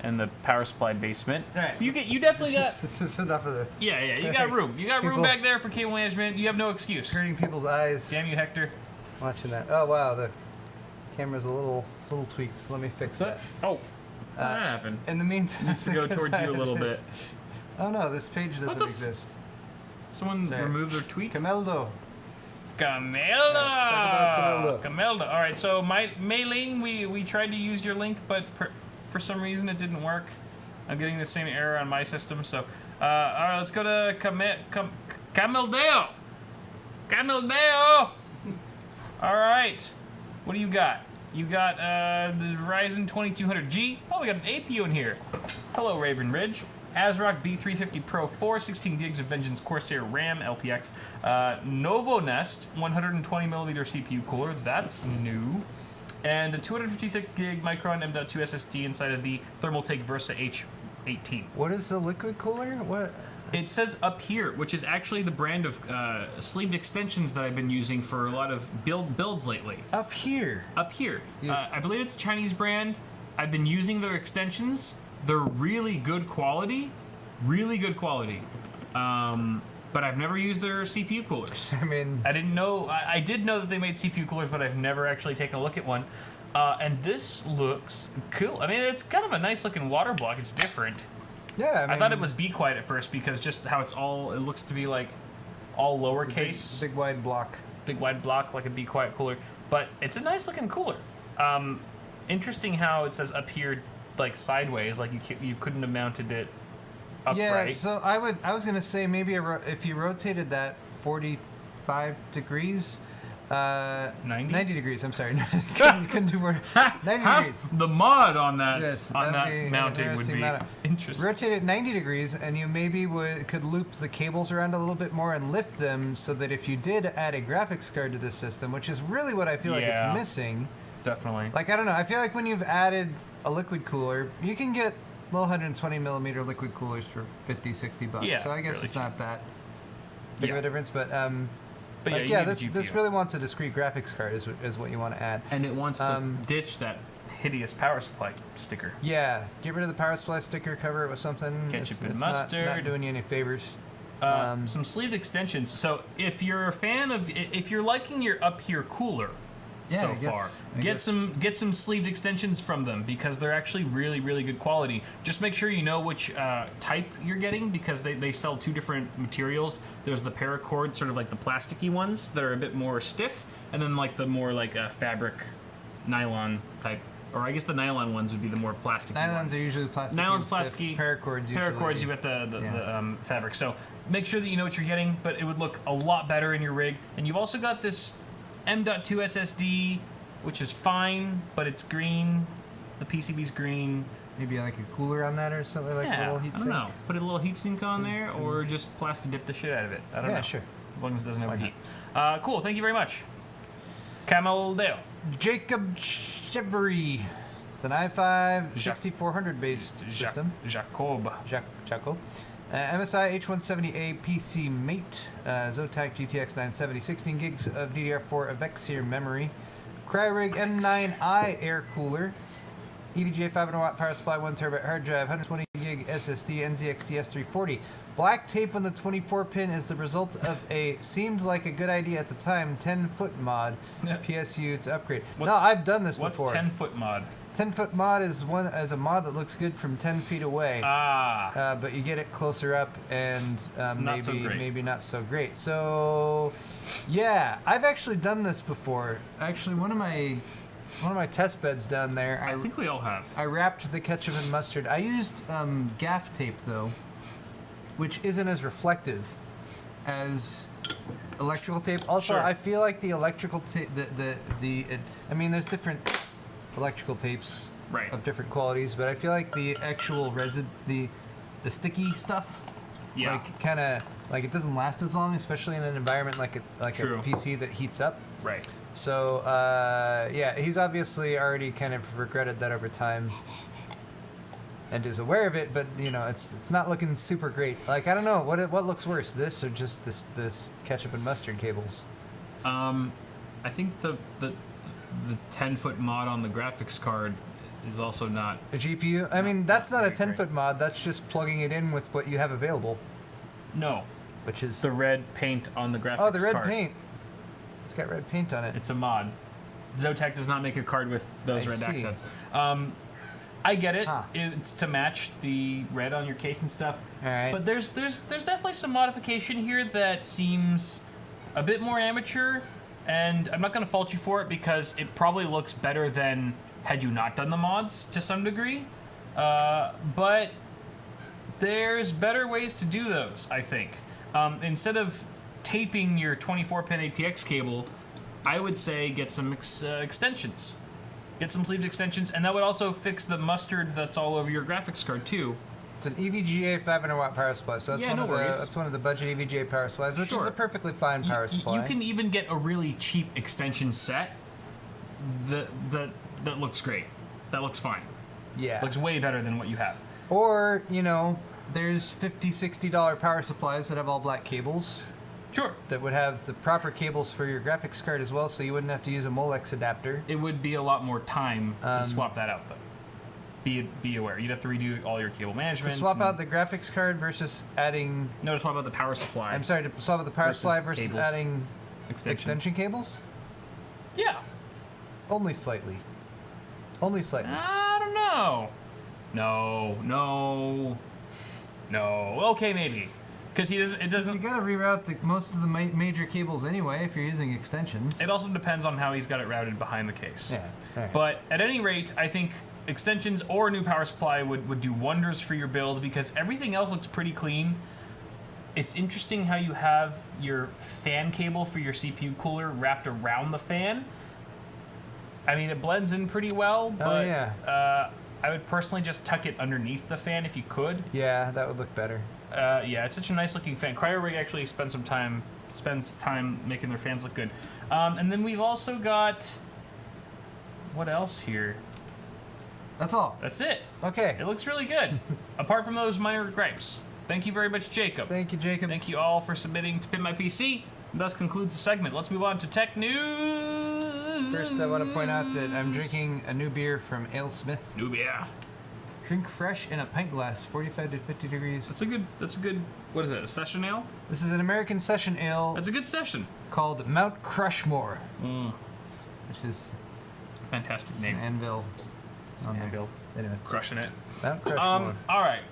and the power supply basement. All right, you definitely got. This is enough of this. Yeah, you got room. You got room back there for cable management. You have no excuse. Hurting people's eyes. Damn you, Hector. Watching that. Oh wow, the camera's a little tweaked. So let me fix that. Oh, that happened. In the meantime, Needs to go towards you a little bit. Oh no, this page doesn't exist. Someone removed their tweet. Cameldo. Camelda. All right, so Mei-Ling, we tried to use your link, but for some reason it didn't work. I'm getting the same error on my system. So, all right, let's go to Camildeo. All right, what do you got? You got the Ryzen 2200G. Oh, we got an APU in here. Hello, Raven Ridge. ASRock B350 Pro 4, 16 gigs of Vengeance Corsair RAM, LPX. Novo Nest 120mm CPU cooler, that's new. And a 256 gig Micron M.2 SSD inside of the Thermaltake Versa H18. What is the liquid cooler? What? It says up here, which is actually the brand of sleeved extensions that I've been using for a lot of builds lately. Up here? Up here. Yeah. I believe it's a Chinese brand. I've been using their extensions. They're really good quality. But I've never used their CPU coolers. I mean, I didn't know. I did know that they made CPU coolers, but I've never actually taken a look at one. And this looks cool. I mean, it's kind of a nice looking water block. It's different. yeah. I thought it was Be Quiet at first because just how it looks to be like all lowercase. Big wide block. Big wide block like a Be Quiet cooler. But it's a nice looking cooler. Interesting how it says up here like sideways, like you couldn't have mounted it upright. Yeah, so I was gonna say maybe if you rotated that 45 degrees, 90 degrees. I'm sorry, couldn't do 90 degrees. The mod on that be mounting would be interesting. Rotate it 90 degrees, and you maybe could loop the cables around a little bit more and lift them so that if you did add a graphics card to this system, which is really what I feel like it's missing. Definitely. Like, I don't know. I feel like when you've added a liquid cooler, you can get little 120mm liquid coolers for $50-$60. Yeah, so I guess really it's not that big of a difference. But like, yeah, this really wants a discrete graphics card is what you want to add. And it wants to ditch that hideous power supply sticker. Yeah, get rid of the power supply sticker, cover it with something. Ketchup and it's mustard. Not doing you any favors. Some sleeved extensions. So if you're a fan of, if you're liking your up here cooler, get some sleeved extensions from them because they're actually really, really good quality. Just make sure you know which type you're getting because they sell two different materials. There's the paracord, sort of like the plasticky ones that are a bit more stiff, and then like the more like fabric nylon type. Or I guess the nylon ones would be the more plasticky ones. Nylons are usually plastic. Nylon's plasticky. Paracords usually. Paracords, you got the fabric. So make sure that you know what you're getting, but it would look a lot better in your rig. And you've also got this M.2 SSD, which is fine, but it's green. The PCB's green. Maybe like a cooler on that or something, like a little heat I sink. don't know. Put a little heat sink on there, or just plastic dip the shit out of it. I don't know. Yeah, sure. As long as it doesn't overheat. Cool. Thank you very much. Camel Dale. Jacob Chevry. It's an i5 6400 based system. Jacob. Jaco. MSI H170A PC Mate. Zotac GTX 970. 16 gigs of DDR4 Avexir memory. Cryorig M9i air cooler. EVGA 500 watt power supply, 1 terabyte hard drive, 120 gig SSD, NZXT S340. Black tape on the 24 pin is the result of a seemed like a good idea at the time 10-foot mod. PSU to upgrade. No, I've done this before. What's 10-foot mod? 10-foot mod is a mod that looks good from 10 feet away. But you get it closer up and maybe not so great. So yeah, I've actually done this before. Actually, one of my test beds down there. I think we all have. I wrapped the ketchup and mustard. I used gaff tape though, which isn't as reflective as electrical tape. Also, I feel like the electrical tape, I mean, there's different electrical tapes of different qualities, but I feel like the actual resin, the sticky stuff, like kind of like it doesn't last as long, especially in an environment like a PC that heats up. Right. So, yeah, he's obviously already kind of regretted that over time and is aware of it, but, you know, it's not looking super great. Like, I don't know, what looks worse, this or just this ketchup and mustard cables? I think the 10-foot mod on the graphics card is also not... A GPU? I mean, that's not a 10-foot mod, that's just plugging it in with what you have available. No. Which is... the red paint on the graphics card. Oh, the red paint. It's got red paint on it. It's a mod. Zotac does not make a card with those red accents. I get it. It's to match the red on your case and stuff. All right. But there's definitely some modification here that seems a bit more amateur, and I'm not going to fault you for it because it probably looks better than had you not done the mods to some degree. But there's better ways to do those, I think. Instead of taping your 24-pin ATX cable, I would say get some extensions. Get some sleeved extensions, and that would also fix the mustard that's all over your graphics card too. It's an EVGA 500 watt power supply, so that's that's one of the budget EVGA power supplies, which is a perfectly fine power supply. You can even get a really cheap extension set that looks great. That looks fine. Yeah. Looks way better than what you have. Or, you know, there's $50, $60 power supplies that have all black cables. Sure. That would have the proper cables for your graphics card as well, so you wouldn't have to use a Molex adapter. It would be a lot more time to swap that out, though. Be aware. You'd have to redo all your cable management. To swap out the graphics card versus adding... No, to swap out the power supply. I'm sorry, to swap out the power supply versus cables. adding extension cables? Yeah. Only slightly. Only slightly. I don't know. No. Okay, maybe. Because it doesn't... You gotta reroute most of the major cables anyway if you're using extensions. It also depends on how he's got it routed behind the case. Yeah. Right. But at any rate, I think extensions or a new power supply would do wonders for your build because everything else looks pretty clean. It's interesting how you have your fan cable for your CPU cooler wrapped around the fan. I mean, it blends in pretty well, but I would personally just tuck it underneath the fan if you could. Yeah, that would look better. Yeah, it's such a nice looking fan. CryoRig actually spends time making their fans look good. And then we've also got, what else here? That's all. That's it. Okay. It looks really good. Apart from those minor gripes. Thank you very much, Jacob. Thank you, Jacob. Thank you all for submitting to Pin My PC. And thus concludes the segment. Let's move on to tech news. First, I want to point out that I'm drinking a new beer from Ale Smith. New beer. Drink fresh in a pint glass, 45 to 50 degrees. That's a good, what is it, a session ale? This is an American session ale. That's a good session. Called Mount Crushmore. Which is... Fantastic name. An anvil. Anvil. Anyway. Crushing it. Mount Crushmore. All right.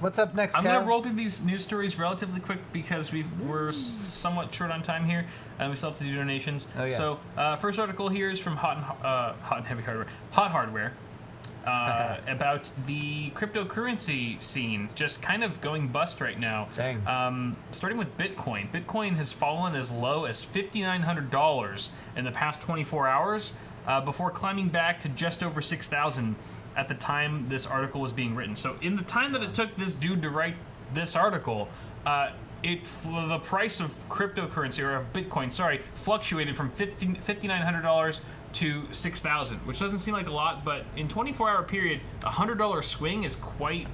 What's up next, I'm Cal? going to roll through these news stories relatively quick because we're somewhat short on time here, and we still have to do donations. Oh, yeah. So, first article here is from Hot and Heavy Hardware. Hot Hardware. about the cryptocurrency scene just kind of going bust right now. Dang. Starting with Bitcoin. Bitcoin has fallen as low as $5,900 in the past 24 hours before climbing back to just over 6,000 at the time this article was being written. So in the time that it took this dude to write this article, the price of cryptocurrency, or of Bitcoin, sorry, fluctuated from $5,900 to $6,000, which doesn't seem like a lot, but in 24-hour period, a $100 swing is quite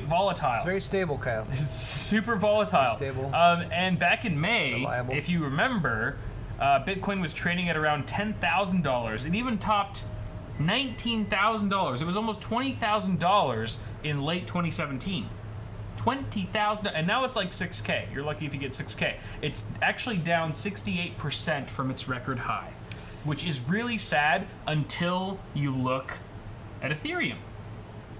volatile. It's very stable, Kyle. It's super volatile. Very stable. And back in May, Reliable. if you remember, Bitcoin was trading at around $10,000. It even topped $19,000. It was almost $20,000 in late 2017. 20,000, and now it's like 6K. You're lucky if you get 6K. It's actually down 68% from its record high, which is really sad until you look at Ethereum,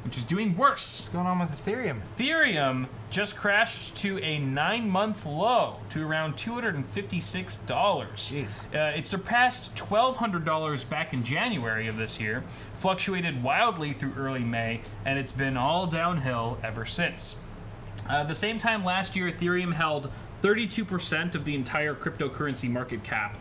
which is doing worse. What's going on with Ethereum? Ethereum just crashed to a 9-month low to around $256. Jeez. It surpassed $1,200 back in January of this year, fluctuated wildly through early May, and it's been all downhill ever since. The same time last year, Ethereum held 32% of the entire cryptocurrency market cap,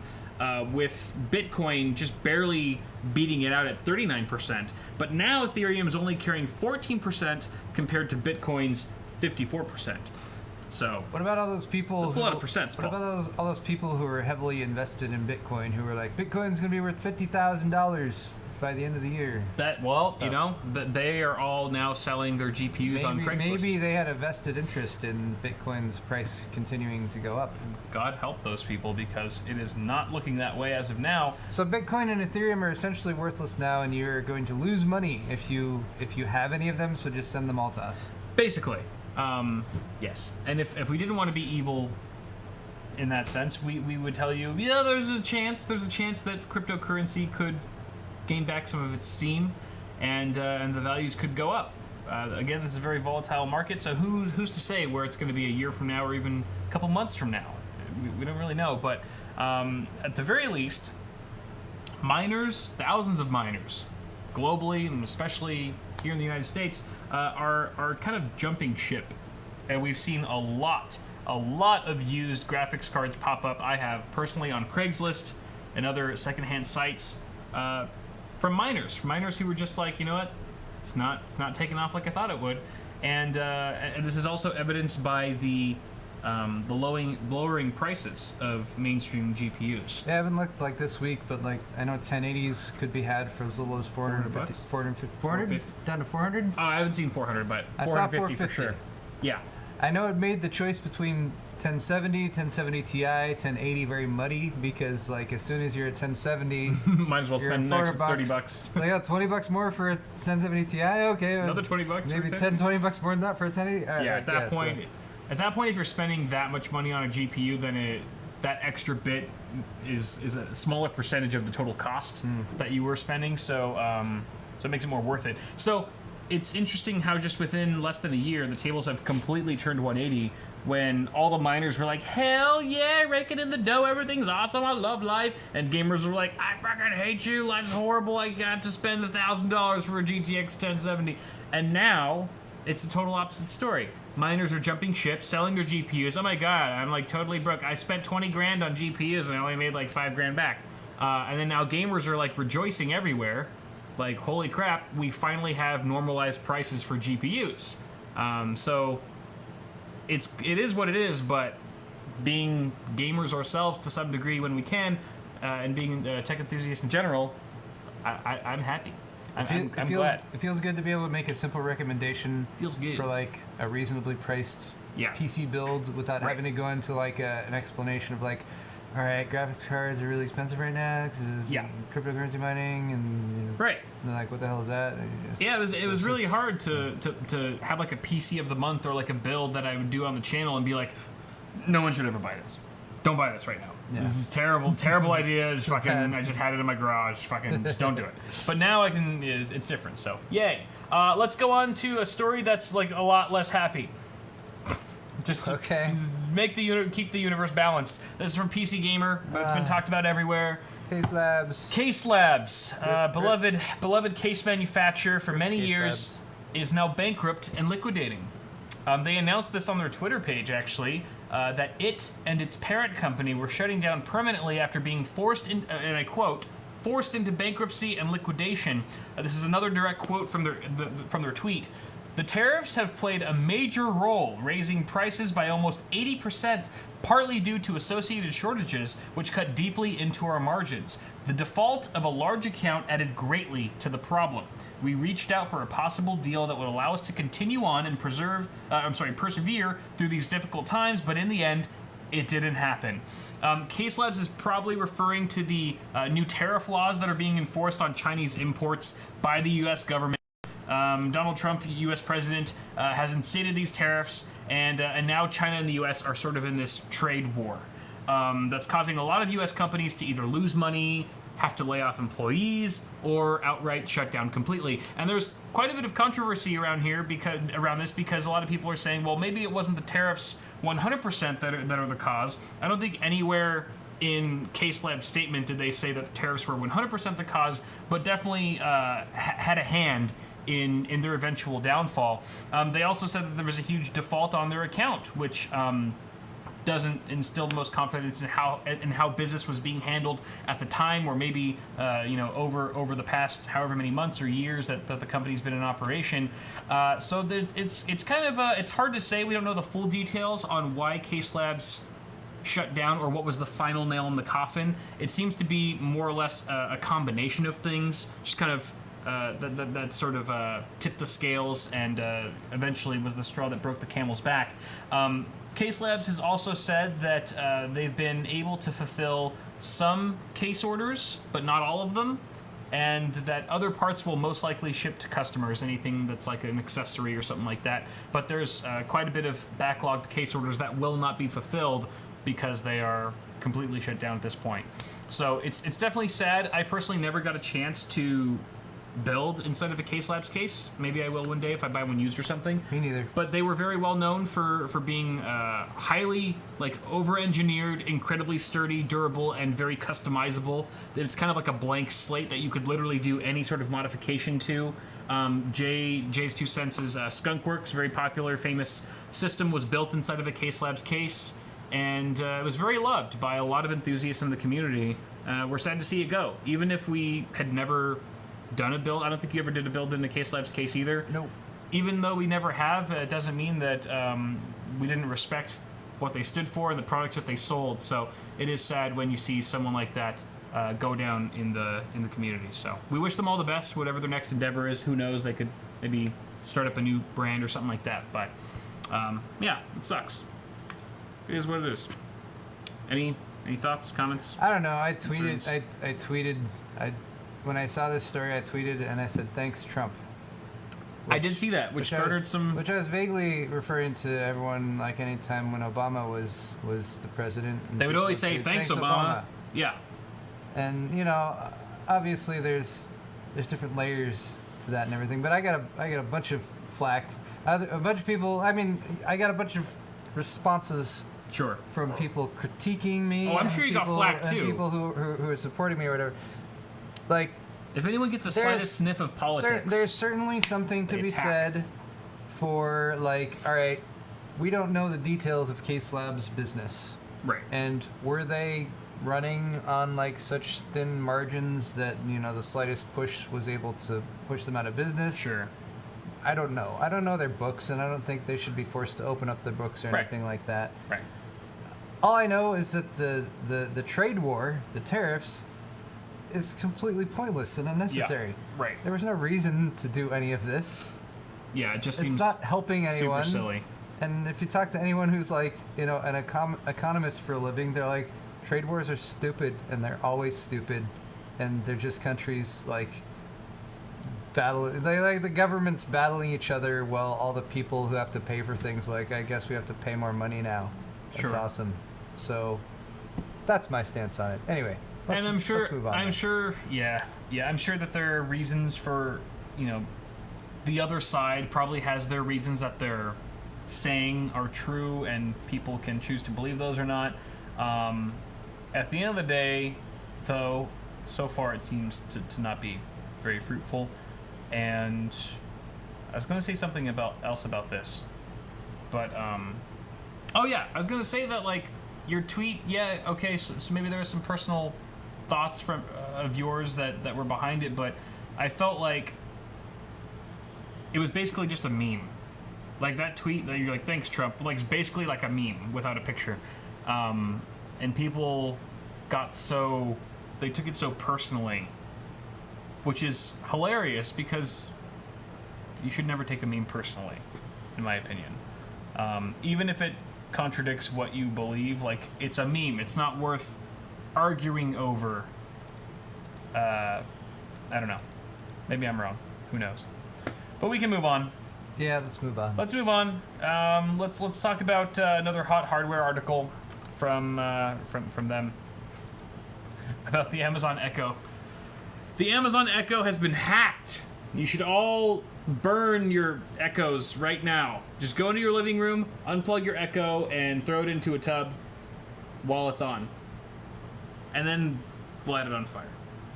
with Bitcoin just barely beating it out at 39%. But now Ethereum is only carrying 14% compared to Bitcoin's 54%. So What about all those people? that's a lot of percents, What Paul. about all those people who are heavily invested in Bitcoin, who were like, Bitcoin's gonna be worth $50,000 by the end of the year? They are all now selling their GPUs on Craigslist. Maybe they had a vested interest in Bitcoin's price continuing to go up. God help those people, because it is not looking that way as of now. So Bitcoin and Ethereum are essentially worthless now, and you're going to lose money if you have any of them. So just send them all to us. Basically, yes. And if we didn't want to be evil in that sense, we would tell you, yeah, there's a chance that cryptocurrency could gain back some of its steam, and the values could go up. Again, this is a very volatile market, so who's to say where it's going to be a year from now or even a couple months from now? We don't really know, but at the very least, miners, thousands of miners, globally and especially here in the United States, are kind of jumping ship, and we've seen a lot of used graphics cards pop up. I have personally on Craigslist and other secondhand sites. From miners who were just like, you know what, it's not taking off like I thought it would, and this is also evidenced by the lowering prices of mainstream GPUs. Yeah, I haven't looked like this week, but like I know 1080s could be had for as little as 400 down to 400. Oh, I haven't seen 400, but I saw 450 for 450. sure. Yeah. I know it made the choice between 1070 Ti, 1080 very muddy, because like as soon as you're at 1070, Might as well you're spend at an extra 30 $400. bucks. So yeah, $20 more for a 1070 Ti. Okay, Another 20 bucks. maybe for $10-20 more than that for a 1080. Yeah, at that point, if you're spending that much money on a GPU, then that extra bit is a smaller percentage of the total cost that you were spending. So it makes it more worth it. So it's interesting how just within less than a year, the tables have completely turned 180. When all the miners were like, hell yeah, raking in the dough, everything's awesome, I love life. And gamers were like, I fucking hate you, life's horrible, I got to spend $1,000 for a GTX 1070. And now, it's a total opposite story. Miners are jumping ship, selling their GPUs. Oh my god, I'm like totally broke. I spent 20 grand on GPUs and I only made like 5 grand back. And then now gamers are like rejoicing everywhere. Like, holy crap, we finally have normalized prices for GPUs. So it is what it is, but being gamers ourselves to some degree when we can, and being tech enthusiasts in general, I'm happy. I'm glad. It feels good to be able to make a simple recommendation Feels good. for like a reasonably priced PC build without Right. having to go into like an explanation of like, all right, graphics cards are really expensive right now because of cryptocurrency mining, and Right. and like, what the hell is that? Yeah, it was really hard to have like a PC of the month or like a build that I would do on the channel and be like, no one should ever buy this. Don't buy this right now. Yeah. This is terrible idea. Just fucking, bad. I just had it in my garage. Fucking, just don't do it. But now I can. It's different. So yay. Let's go on to a story that's like a lot less happy. Just to Okay. keep the universe balanced. This is from PC Gamer, but it's been talked about everywhere. CaseLabs. CaseLabs, beloved case manufacturer for many years, CaseLabs. is now bankrupt and liquidating. They announced this on their Twitter page, actually, that it and its parent company were shutting down permanently after being forced, and I quote, forced into bankruptcy and liquidation. This is another direct quote from their tweet. The tariffs have played a major role, raising prices by almost 80%, partly due to associated shortages, which cut deeply into our margins. The default of a large account added greatly to the problem. We reached out for a possible deal that would allow us to continue on and persevere through these difficult times, but in the end, it didn't happen. CaseLabs is probably referring to the new tariff laws that are being enforced on Chinese imports by the U.S. government. Donald Trump, U.S. president, has instated these tariffs, and now China and the U.S. are sort of in this trade war. That's causing a lot of U.S. companies to either lose money, have to lay off employees, or outright shut down completely. And there's quite a bit of controversy around this because a lot of people are saying, well, maybe it wasn't the tariffs 100% that are the cause. I don't think anywhere in CaseLab's statement did they say that the tariffs were 100% the cause, but definitely had a hand in their eventual downfall. They also said that there was a huge default on their account, which doesn't instill the most confidence in how business was being handled at the time, or maybe over the past however many months or years that the company's been in operation. So that it's kind of it's hard to say. We don't know the full details on why CaseLabs shut down or what was the final nail in the coffin. It seems to be more or less a combination of things, just kind of that sort of tipped the scales and eventually was the straw that broke the camel's back. CaseLabs has also said that they've been able to fulfill some case orders, but not all of them, and that other parts will most likely ship to customers, anything that's like an accessory or something like that. But there's quite a bit of backlogged case orders that will not be fulfilled because they are completely shut down at this point. So it's definitely sad. I personally never got a chance to build inside of a CaseLabs case. Maybe I will one day if I buy one used or something. Me neither. But they were very well known for being highly over-engineered, incredibly sturdy, durable, and very customizable. It's kind of like a blank slate that you could literally do any sort of modification to. Jay's 2 Cents' Skunkworks, very popular, famous system, was built inside of a CaseLabs case, and it was very loved by a lot of enthusiasts in the community. We're sad to see it go. Even if we had never done a build, I don't think you ever did a build in the CaseLabs case either. Nope. Even though we never have, it doesn't mean that we didn't respect what they stood for and the products that they sold. So it is sad when you see someone like that go down in the community. So we wish them all the best, whatever their next endeavor is. Who knows? They could maybe start up a new brand or something like that. But yeah, it sucks. It is what it is. Any thoughts, comments? I don't know. I tweeted. When I saw this story, I tweeted and I said, "Thanks, Trump." I did see that, which garnered some. Which I was vaguely referring to everyone, like any time when Obama was the president. They would always say, "Thanks, Obama." Yeah. And obviously there's different layers to that and everything. But I got a bunch of flack. A bunch of people. I mean, I got a bunch of responses. Sure. From people critiquing me. Oh, I'm sure you got flack too. And people who are supporting me or whatever. Like, if anyone gets a slightest sniff of politics, there's certainly something to be said for, like, all right, we don't know the details of CaseLabs' business, right? And were they running on like such thin margins that the slightest push was able to push them out of business? Sure. I don't know. I don't know their books, and I don't think they should be forced to open up their books or anything like that. Right. All I know is that the trade war, the tariffs, is completely pointless and unnecessary. Yeah, right. There was no reason to do any of this. Yeah, it just seems it's not helping anyone. Super silly. And if you talk to anyone who's like, an economist for a living, they're like, trade wars are stupid, and they're always stupid, and they're just countries like the government's battling each other while all the people who have to pay for things, like, I guess we have to pay more money now. That's awesome. So that's my stance on it. Anyway. I'm sure that there are reasons for, the other side probably has their reasons that they're saying are true, and people can choose to believe those or not. At the end of the day, though so far it seems to not be very fruitful. And I was going to say something else about this, but oh yeah, I was going to say that like your tweet, yeah, okay, so maybe there was some personal thoughts from of yours that were behind it, but I felt like it was basically just a meme. Like that tweet that you're like, thanks Trump, like it's basically like a meme without a picture. And people they took it so personally, which is hilarious because you should never take a meme personally, in my opinion. Even if it contradicts what you believe, like it's a meme. It's not worth arguing over. I don't know. Maybe I'm wrong. Who knows? But we can move on. Yeah, let's move on. Let's move on. Let's talk about another hot hardware article from them about the Amazon Echo. The Amazon Echo has been hacked. You should all burn your Echoes right now. Just go into your living room, unplug your Echo, and throw it into a tub while it's on, and then light it on fire.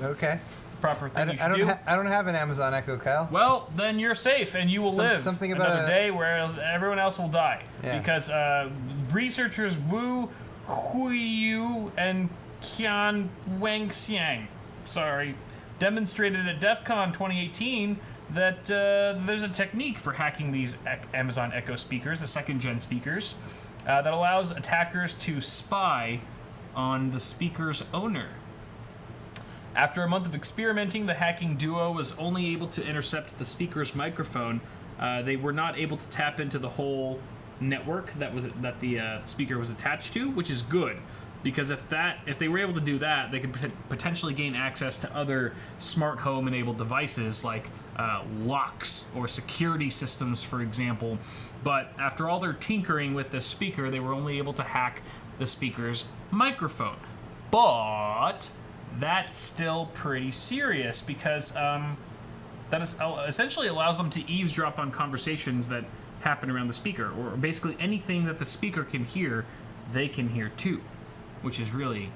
Okay. It's the proper thing you should do. I don't have an Amazon Echo, Kyle. Well, then you're safe, and you will live something about another day, whereas everyone else will die. Yeah. Because researchers Wu Huiyu and Qian Wangxiang, demonstrated at DEF CON 2018 that there's a technique for hacking these Amazon Echo speakers, the second-gen speakers, that allows attackers to spy on the speaker's owner. After a month of experimenting, the hacking duo was only able to intercept the speaker's microphone. They were not able to tap into the whole network that the speaker was attached to, which is good, because if they were able to do that, they could potentially gain access to other smart home enabled devices like locks or security systems, for example. But after all their tinkering with this speaker, they were only able to hack the speaker's microphone. But that's still pretty serious because that essentially allows them to eavesdrop on conversations that happen around the speaker, or basically anything that the speaker can hear, they can hear too, which is really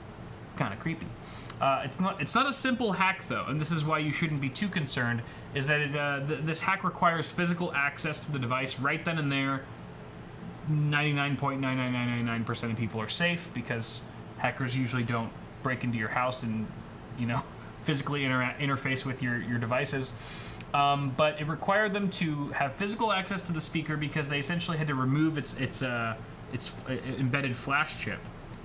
kind of creepy. It's not a simple hack though, and this is why you shouldn't be too concerned. Is that this hack requires physical access to the device right then and there. 99.99999% of people are safe because hackers usually don't break into your house and, physically interface with your devices. But it required them to have physical access to the speaker because they essentially had to remove its embedded flash chip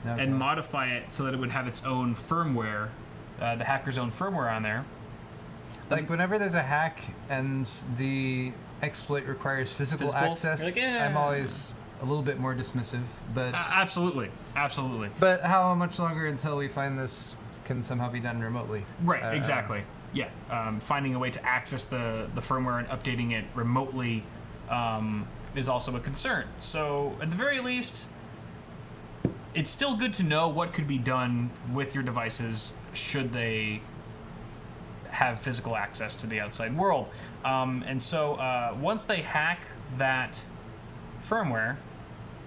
and modify it so that it would have its own firmware, the hacker's own firmware on there. Like whenever there's a hack and the exploit requires physical access, like, yeah. I'm always a little bit more dismissive. But absolutely. But how much longer until we find this can somehow be done remotely? Right, exactly. Yeah, finding a way to access the firmware and updating it remotely is also a concern. So at the very least, it's still good to know what could be done with your devices should they have physical access to the outside world. And so once they hack that firmware,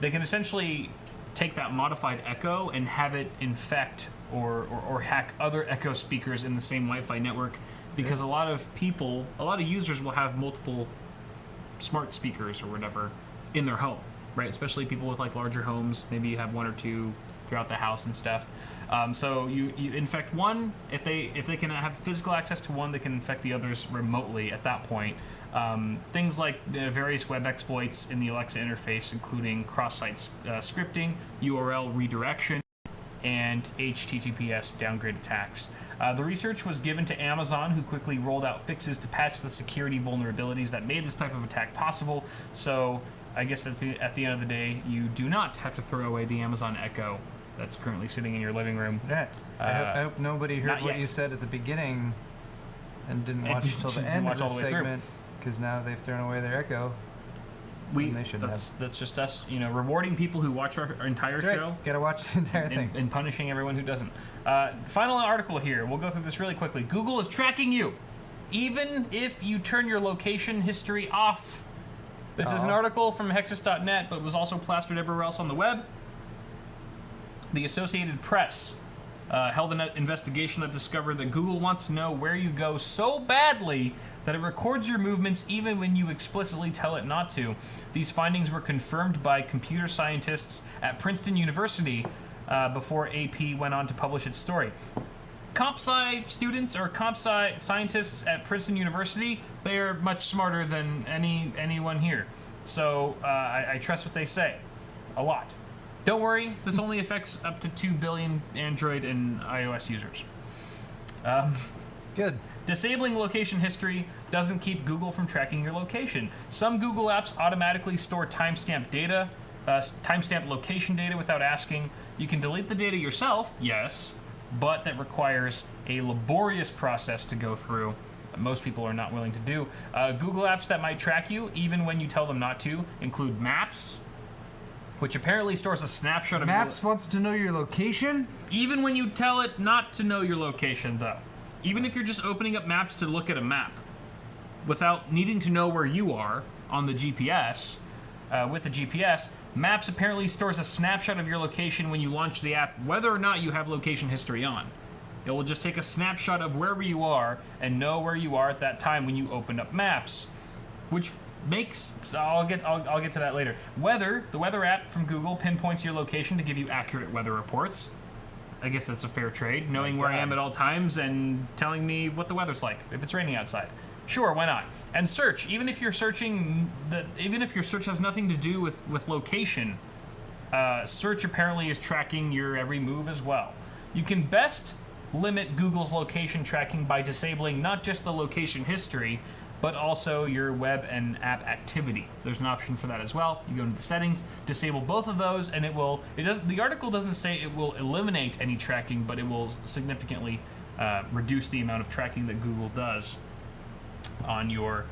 they can essentially take that modified Echo and have it infect or hack other Echo speakers in the same Wi-Fi network, because a lot of users will have multiple smart speakers or whatever in their home, right? Especially people with like larger homes. Maybe you have one or two throughout the house and stuff. So you infect one. If they can have physical access to one, they can infect the others remotely at that point. Things like various web exploits in the Alexa interface, including cross-site scripting, URL redirection, and HTTPS downgrade attacks. The research was given to Amazon, who quickly rolled out fixes to patch the security vulnerabilities that made this type of attack possible. So I guess at the end of the day, you do not have to throw away the Amazon Echo that's currently sitting in your living room. Yeah. I hope nobody heard what you said at the beginning and didn't watch till the end of this segment, because now they've thrown away their Echo. That's just us, rewarding people who watch our entire show. Gotta watch the entire thing. And punishing everyone who doesn't. Final article here. We'll go through this really quickly. Google is tracking you, even if you turn your location history off. This is an article from Hexus.net, but was also plastered everywhere else on the web. The Associated Press held an investigation that discovered that Google wants to know where you go so badly that it records your movements even when you explicitly tell it not to. These findings were confirmed by computer scientists at Princeton University before AP went on to publish its story. Comp sci students or comp sci scientists at Princeton University, they are much smarter than anyone here. So I trust what they say a lot. Don't worry, this only affects up to 2 billion Android and iOS users. Good. Disabling location history doesn't keep Google from tracking your location. Some Google apps automatically store timestamp data, timestamp location data without asking. You can delete the data yourself, yes, but that requires a laborious process to go through that most people are not willing to do. Google apps that might track you, even when you tell them not to, include Maps, which apparently stores a snapshot of Maps wants to know your location? even when you tell it not to know your location, though. Even if you're just opening up Maps to look at a map, without needing to know where you are on the GPS, with the GPS, Maps apparently stores a snapshot of your location when you launch the app, whether or not you have location history on. It will just take a snapshot of wherever you are and know where you are at that time when you open up Maps, which makes, I'll get to that later. Weather, the weather app from Google pinpoints your location to give you accurate weather reports. I guess that's a fair trade, knowing where I am at all times and telling me what the weather's like if it's raining outside. Sure, why not? And search, even if your search has nothing to do with location, search apparently is tracking your every move as well. You can best limit Google's location tracking by disabling not just the location history, but also your web and app activity. There's an option for that as well. You go into the settings, disable both of those, and the article doesn't say it will eliminate any tracking, but it will significantly reduce the amount of tracking that Google does on your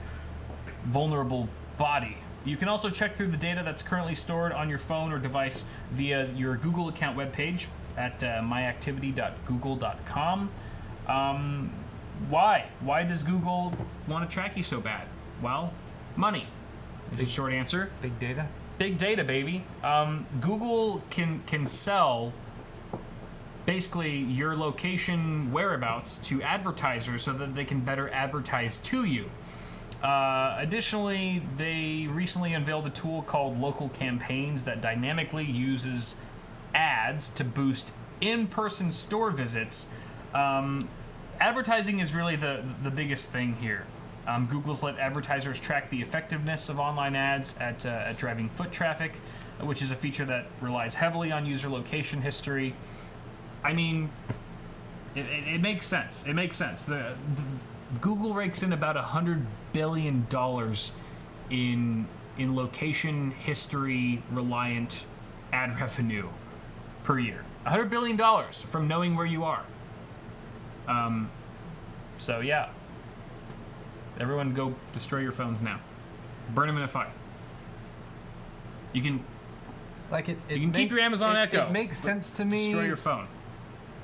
vulnerable body. You can also check through the data that's currently stored on your phone or device via your Google account webpage at myactivity.google.com. Why? Why does Google want to track you so bad? Well, money is the short answer. Big data? Big data, baby. Google can sell basically your location whereabouts to advertisers so that they can better advertise to you. Additionally, they recently unveiled a tool called Local Campaigns that dynamically uses ads to boost in-person store visits. Advertising is really the biggest thing here. Google's let advertisers track the effectiveness of online ads at driving foot traffic, which is a feature that relies heavily on user location history. I mean, it makes sense. It makes sense. Google rakes in about $100 billion in location history reliant ad revenue per year. $100 billion from knowing where you are. So yeah. Everyone go destroy your phones now. Burn them in a fire. You can keep your Amazon Echo. It makes sense to me. Destroy your phone.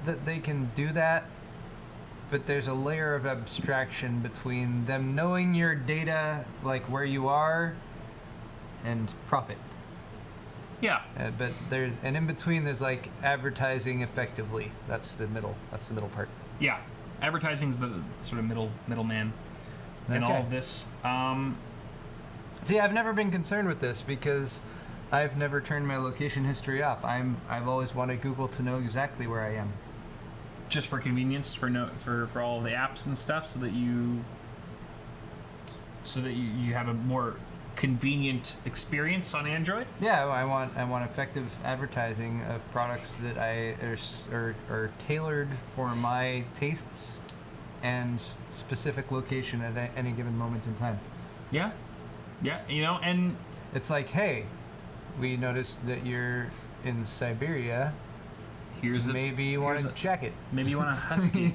That they can do that, but there's a layer of abstraction between them knowing your data, like where you are, and profit. Yeah. But in between there's like advertising effectively. That's the middle part. Yeah. Advertising's the sort of middleman in all of this. See, I've never been concerned with this because I've never turned my location history off. I've always wanted Google to know exactly where I am. Just for convenience, for all of the apps and stuff, so that you have a more convenient experience on Android. Yeah, I want effective advertising of products that are tailored for my tastes and specific location at any given moment in time. Yeah, and it's like, hey, we noticed that you're in Siberia. Maybe you want a jacket. Maybe you want a husky.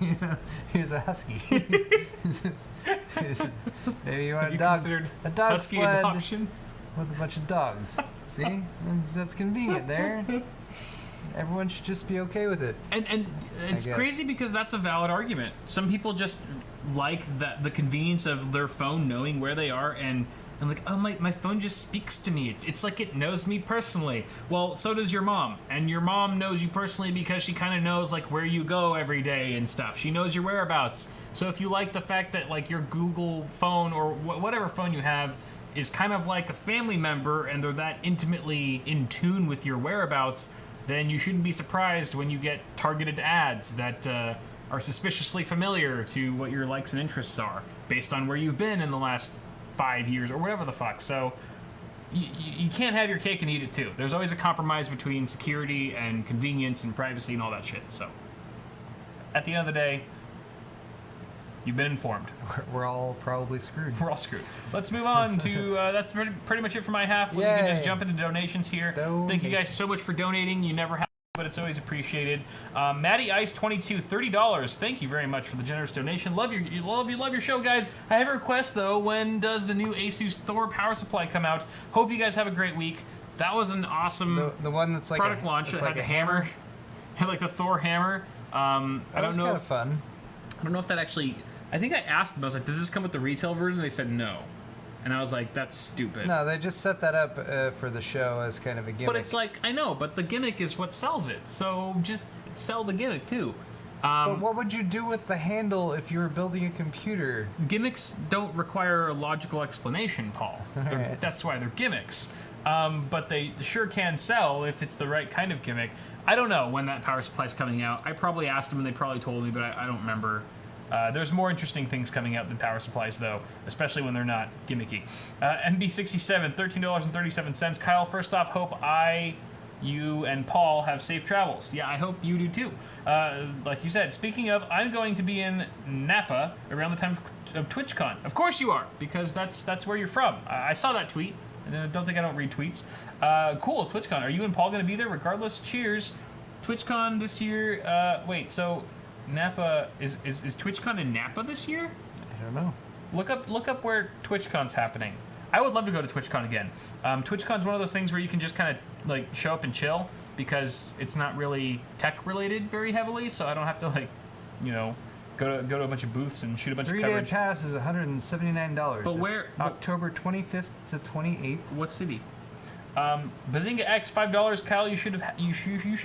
Here's a husky. Maybe you want a dog husky sled adoption with a bunch of dogs. See, that's convenient there. Everyone should just be okay with it. And it's crazy because that's a valid argument. Some people just like the convenience of their phone knowing where they are and And like, oh, my phone just speaks to me. It's like it knows me personally. Well, so does your mom. And your mom knows you personally because she kind of knows like where you go every day and stuff. She knows your whereabouts. So if you like the fact that like your Google phone or whatever phone you have is kind of like a family member and they're that intimately in tune with your whereabouts, then you shouldn't be surprised when you get targeted ads that are suspiciously familiar to what your likes and interests are based on where you've been in the last 5 years or whatever the fuck. So you can't have your cake and eat it too. There's always a compromise between security and convenience and privacy and all that shit. So at the end of the day, you've been informed. We're all probably screwed. We're all screwed. Let's move on to, that's pretty much it for my half. We can just jump into donations here. Thank you guys so much for donating. You never have, but it's always appreciated. Maddie Ice 22, $30. Thank you very much for the generous donation. Love your show, guys. I have a request though. When does the new Asus Thor power supply come out? Hope you guys have a great week. That was an awesome the one that's like product launch. It had a hammer. Had like the Thor hammer. I don't know. That was kind of fun. I don't know if that actually. I think I asked them. I was like, "Does this come with the retail version?" They said no. And I was like, that's stupid. No, they just set that up for the show as kind of a gimmick. But it's like, I know, but the gimmick is what sells it. So just sell the gimmick too. But what would you do with the handle if you were building a computer? Gimmicks don't require a logical explanation, Paul. Right. That's why they're gimmicks. But they sure can sell if it's the right kind of gimmick. I don't know when that power supply is coming out. I probably asked them and they probably told me, but I don't remember. There's more interesting things coming out than power supplies, though, especially when they're not gimmicky. NB67, $13.37. Kyle, first off, hope you, and Paul have safe travels. Yeah, I hope you do, too. Like you said, speaking of, I'm going to be in Napa around the time of TwitchCon. Of course you are, because that's where you're from. I saw that tweet. I don't think I don't read tweets. Cool, TwitchCon. Are you and Paul going to be there? Regardless, cheers. TwitchCon this year. Wait, so... Napa is TwitchCon in Napa this year? I don't know. Look up where TwitchCon's happening. I would love to go to TwitchCon again. TwitchCon's one of those things where you can just kind of like show up and chill because it's not really tech related very heavily, so I don't have to like, you know, go to a bunch of booths and shoot a bunch of coverage. 3-day pass is $179. But where? October 25th to 28th. What city? Bazinga X, $5. Kyle, you should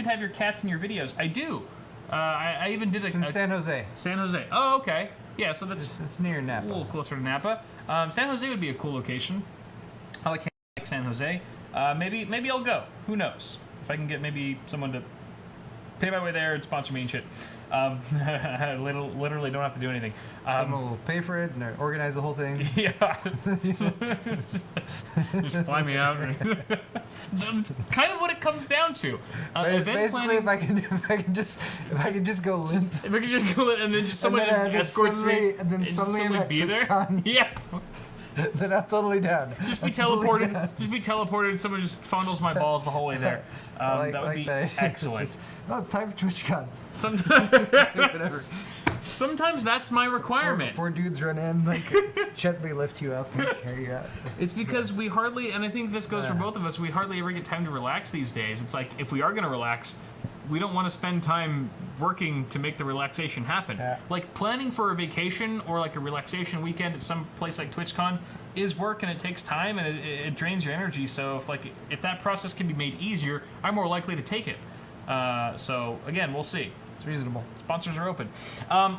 have your cats in your videos. I do. I even did It's in San Jose. San Jose. Oh, okay. Yeah, so that's it's near Napa. A little closer to Napa. San Jose would be a cool location. I like San Jose. Maybe I'll go. Who knows? If I can get maybe someone to pay my way there and sponsor me and shit. I literally don't have to do anything. Someone will pay for it and organize the whole thing. Yeah. Just fly me out. That's kind of what it comes down to. Basically, if I can just go limp. If I can just go limp and then just someone just escorts me. And then suddenly be there. Yeah. Then I'm totally down. Just be teleported. Just be teleported and someone just fondles my balls the whole way there. That would be excellent. No, it's time for TwitchCon. Sometimes that's my requirement. Four dudes run in, like, gently lift you up and carry you out. It's because we hardly, and I think this goes for both of us, we hardly ever get time to relax these days. It's like, if we are going to relax, we don't want to spend time working to make the relaxation happen. Yeah. Like, planning for a vacation or like a relaxation weekend at some place like TwitchCon is work and it takes time and it drains your energy. So if that process can be made easier, I'm more likely to take it. So again, we'll see. It's reasonable. Sponsors are open.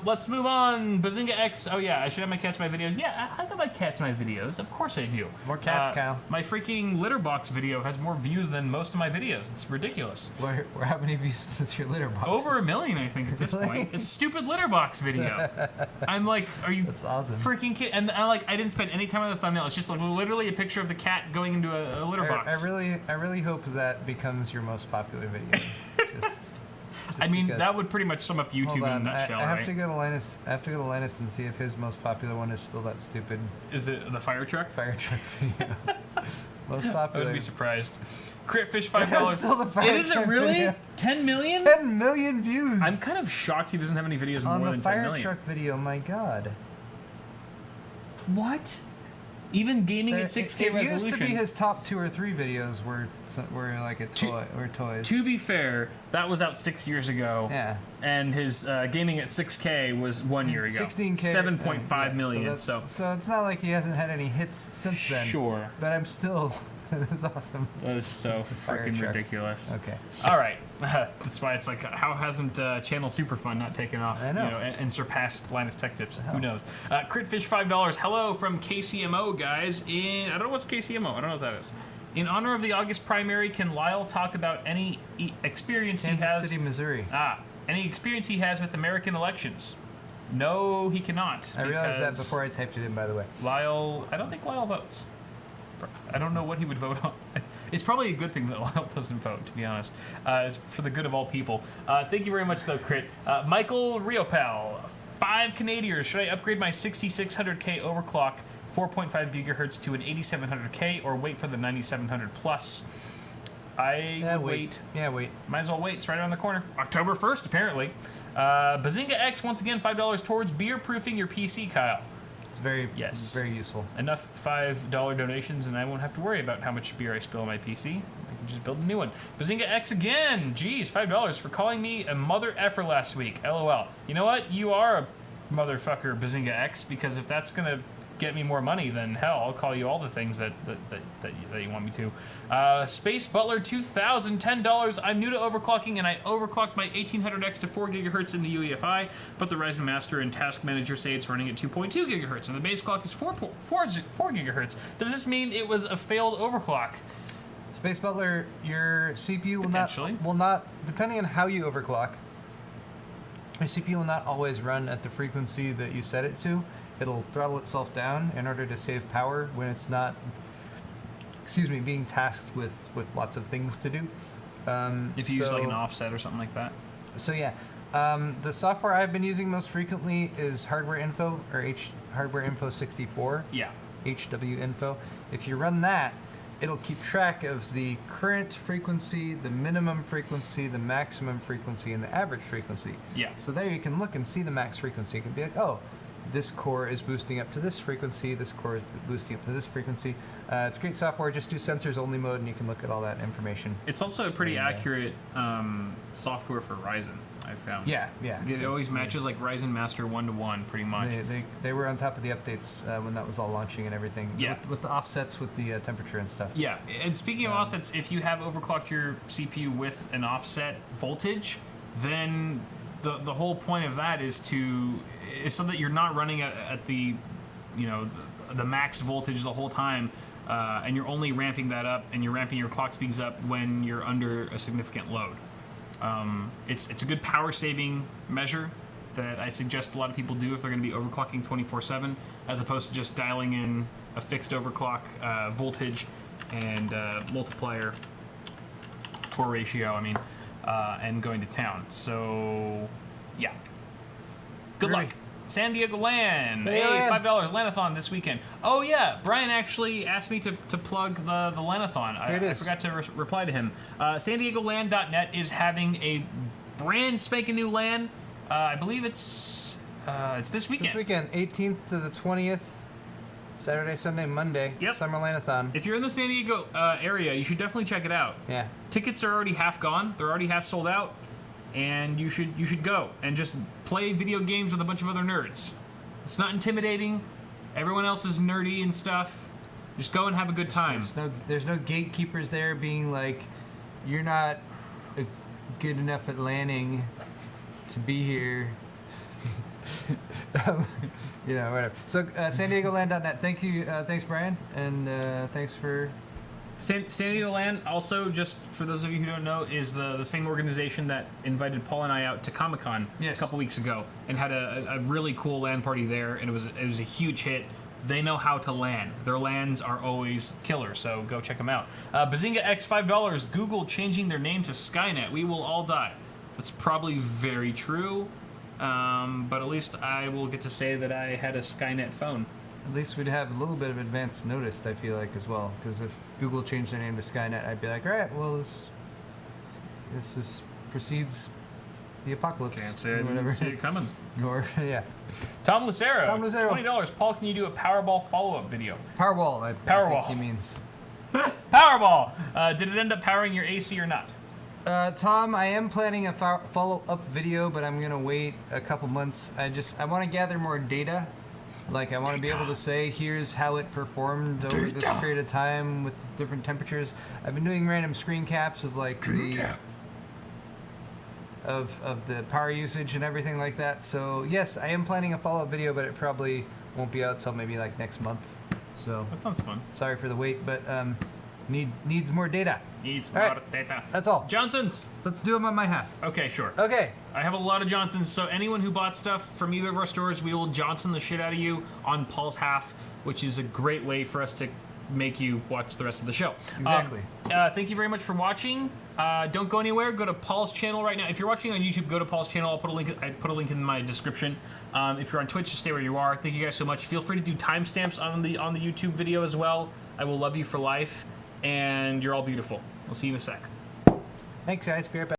Let's move on. Bazinga X. Oh yeah, I should have my cats in my videos. Yeah, I got my cats in my videos. Of course I do. More cats, Kyle. My freaking litter box video has more views than most of my videos. It's ridiculous. How many views is your litter box? Over 1 million, I think, at this point. It's a stupid litter box video. I'm like, are you That's awesome. freaking kidding? And I didn't spend any time on the thumbnail. It's just like literally a picture of the cat going into a litter box. I really hope that becomes your most popular video. I mean, that would pretty much sum up YouTube in a nutshell, I have right? to go to Linus. I have to go to Linus and see if his most popular one is still that stupid Is it the fire truck? fire truck video. Most I popular. wouldn't be surprised. Critfish, $5. That's still the fire It isn't truck really? video. 10 million? 10 million views. I'm kind of shocked he doesn't have any videos on more the than 10 fire million. truck video. My God. What? Even gaming at 6K it resolution. used to be his top 2 or 3 videos were like were toys. To be fair, that was out 6 years ago. Yeah. And his gaming at 6K was 1 year ago. 16K. 7.5 million. So it's not like he hasn't had any hits since then. Sure. But I'm still. That's awesome. That is so It's a fire freaking truck. ridiculous. Okay. All right. That's why it's like, how hasn't Channel Superfun not taken off? I know. You know, and surpassed Linus Tech Tips? Who knows? Critfish $5. Hello from KCMO, guys. I don't know what's KCMO. I don't know what that is. In honor of the August primary, can Lyle talk about any experience he has? Kansas City, Missouri. Any experience he has with American elections? No, he cannot. I realized that because before I typed it in, by the way. Lyle, I don't think Lyle votes. I don't know what he would vote on. It's probably a good thing that Lyle doesn't vote, to be honest. It's for the good of all people. Thank you very much, though, Crit. Michael Riopel, 5 Canadians. Should I upgrade my 6600K overclock 4.5 gigahertz to an 8700K or wait for the 9700 plus? I would wait. Yeah, wait. Might as well wait. It's right around the corner. October 1st, apparently. Bazinga X, once again, $5 towards beer-proofing your PC, Kyle. It's very useful. Enough $5 donations, and I won't have to worry about how much beer I spill on my PC. I can just build a new one. Bazinga X again. Jeez, $5 for calling me a mother effer last week. LOL. You know what? You are a motherfucker, Bazinga X, because if that's gonna get me more money, then hell, I'll call you all the things that you want me to. Space Butler 2000, $10. I'm new to overclocking, and I overclocked my 1800X to 4 gigahertz in the UEFI, but the Ryzen Master and Task Manager say it's running at 2.2 gigahertz, and the base clock is 4 gigahertz. Does this mean it was a failed overclock? Space Butler, your CPU Potentially. will not, depending on how you overclock, your CPU will not always run at the frequency that you set it to. It'll throttle itself down in order to save power when it's not, being tasked with lots of things to do. If you use like an offset or something like that. So yeah, the software I've been using most frequently is Hardware Info, or Hardware Info 64. Yeah. HW Info. If you run that, it'll keep track of the current frequency, the minimum frequency, the maximum frequency, and the average frequency. Yeah. So there you can look and see the max frequency. You can be like, oh, this core is boosting up to this frequency, this core is boosting up to this frequency. It's great software. Just do sensors only mode and you can look at all that information. It's also a pretty accurate software for Ryzen, I found. Yeah. It always matches like Ryzen Master 1-to-1 pretty much. They were on top of the updates when that was all launching and everything. Yeah. With the offsets with the temperature and stuff. Yeah, and speaking of offsets, if you have overclocked your CPU with an offset voltage, then the whole point of that is so that you're not running at the, the max voltage the whole time, and you're only ramping that up, and you're ramping your clock speeds up when you're under a significant load. It's a good power saving measure that I suggest a lot of people do if they're going to be overclocking 24/7, as opposed to just dialing in a fixed overclock voltage and multiplier core ratio. And going to town. So, yeah. Good luck. San Diego LAN. Hey, $5 LANathon this weekend. Oh, yeah. Brian actually asked me to plug the LANathon. I forgot to reply to him. SanDiegoLAN.net is having a brand spanking new LAN. I believe it's this weekend. This weekend, 18th to the 20th. Saturday, Sunday, Monday. Yep. Summer LANathon. If you're in the San Diego area, you should definitely check it out. Yeah. Tickets are already half gone. They're already half sold out. And you should go and just play video games with a bunch of other nerds. It's not intimidating. Everyone else is nerdy and stuff. Just go and have a good time. There's no gatekeepers there being like, you're not good enough at LANing to be here. Whatever. So, SanDiegoLAN.net. Thank you. Thanks, Brian. And thanks for... San Diego LAN, also, just for those of you who don't know, is the same organization that invited Paul and I out to Comic-Con a couple weeks ago and had a really cool LAN party there, and it was a huge hit. They know how to LAN. Their LANs are always killer, so go check them out. Bazinga X, $5. Google changing their name to Skynet. We will all die. That's probably very true, but at least I will get to say that I had a Skynet phone. At least we'd have a little bit of advance notice, I feel like, as well. Because if Google changed their name to Skynet, I'd be like, all right, well, this proceeds the apocalypse. Can't say I or didn't whatever. see it coming. Or yeah, Tom Lucero, Tom Lucero. $20. Paul, can you do a Powerball follow-up video? Powerball. I Powerball. think he means. Powerball! Did it end up powering your AC or not? Tom, I am planning a follow-up video, but I'm gonna wait a couple months. I want to gather more data. Like, I want to be able to say, here's how it performed over this period of time with different temperatures. I've been doing random screen caps of like of the power usage and everything like that. So yes, I am planning a follow-up video, but it probably won't be out till maybe like next month. So That sounds fun. sorry for the wait, but needs more data. Needs All more right. data. That's all. Johnson's. Let's do them on my half. Okay, sure. Okay. I have a lot of Johnsons, so anyone who bought stuff from either of our stores, we will Johnson the shit out of you on Paul's half, which is a great way for us to make you watch the rest of the show. Exactly. Thank you very much for watching. Don't go anywhere. Go to Paul's channel right now. If you're watching on YouTube, go to Paul's channel. I put a link in my description. If you're on Twitch, just stay where you are. Thank you guys so much. Feel free to do timestamps on the YouTube video as well. I will love you for life, and you're all beautiful. I'll see you in a sec. Thanks, guys. Be right back.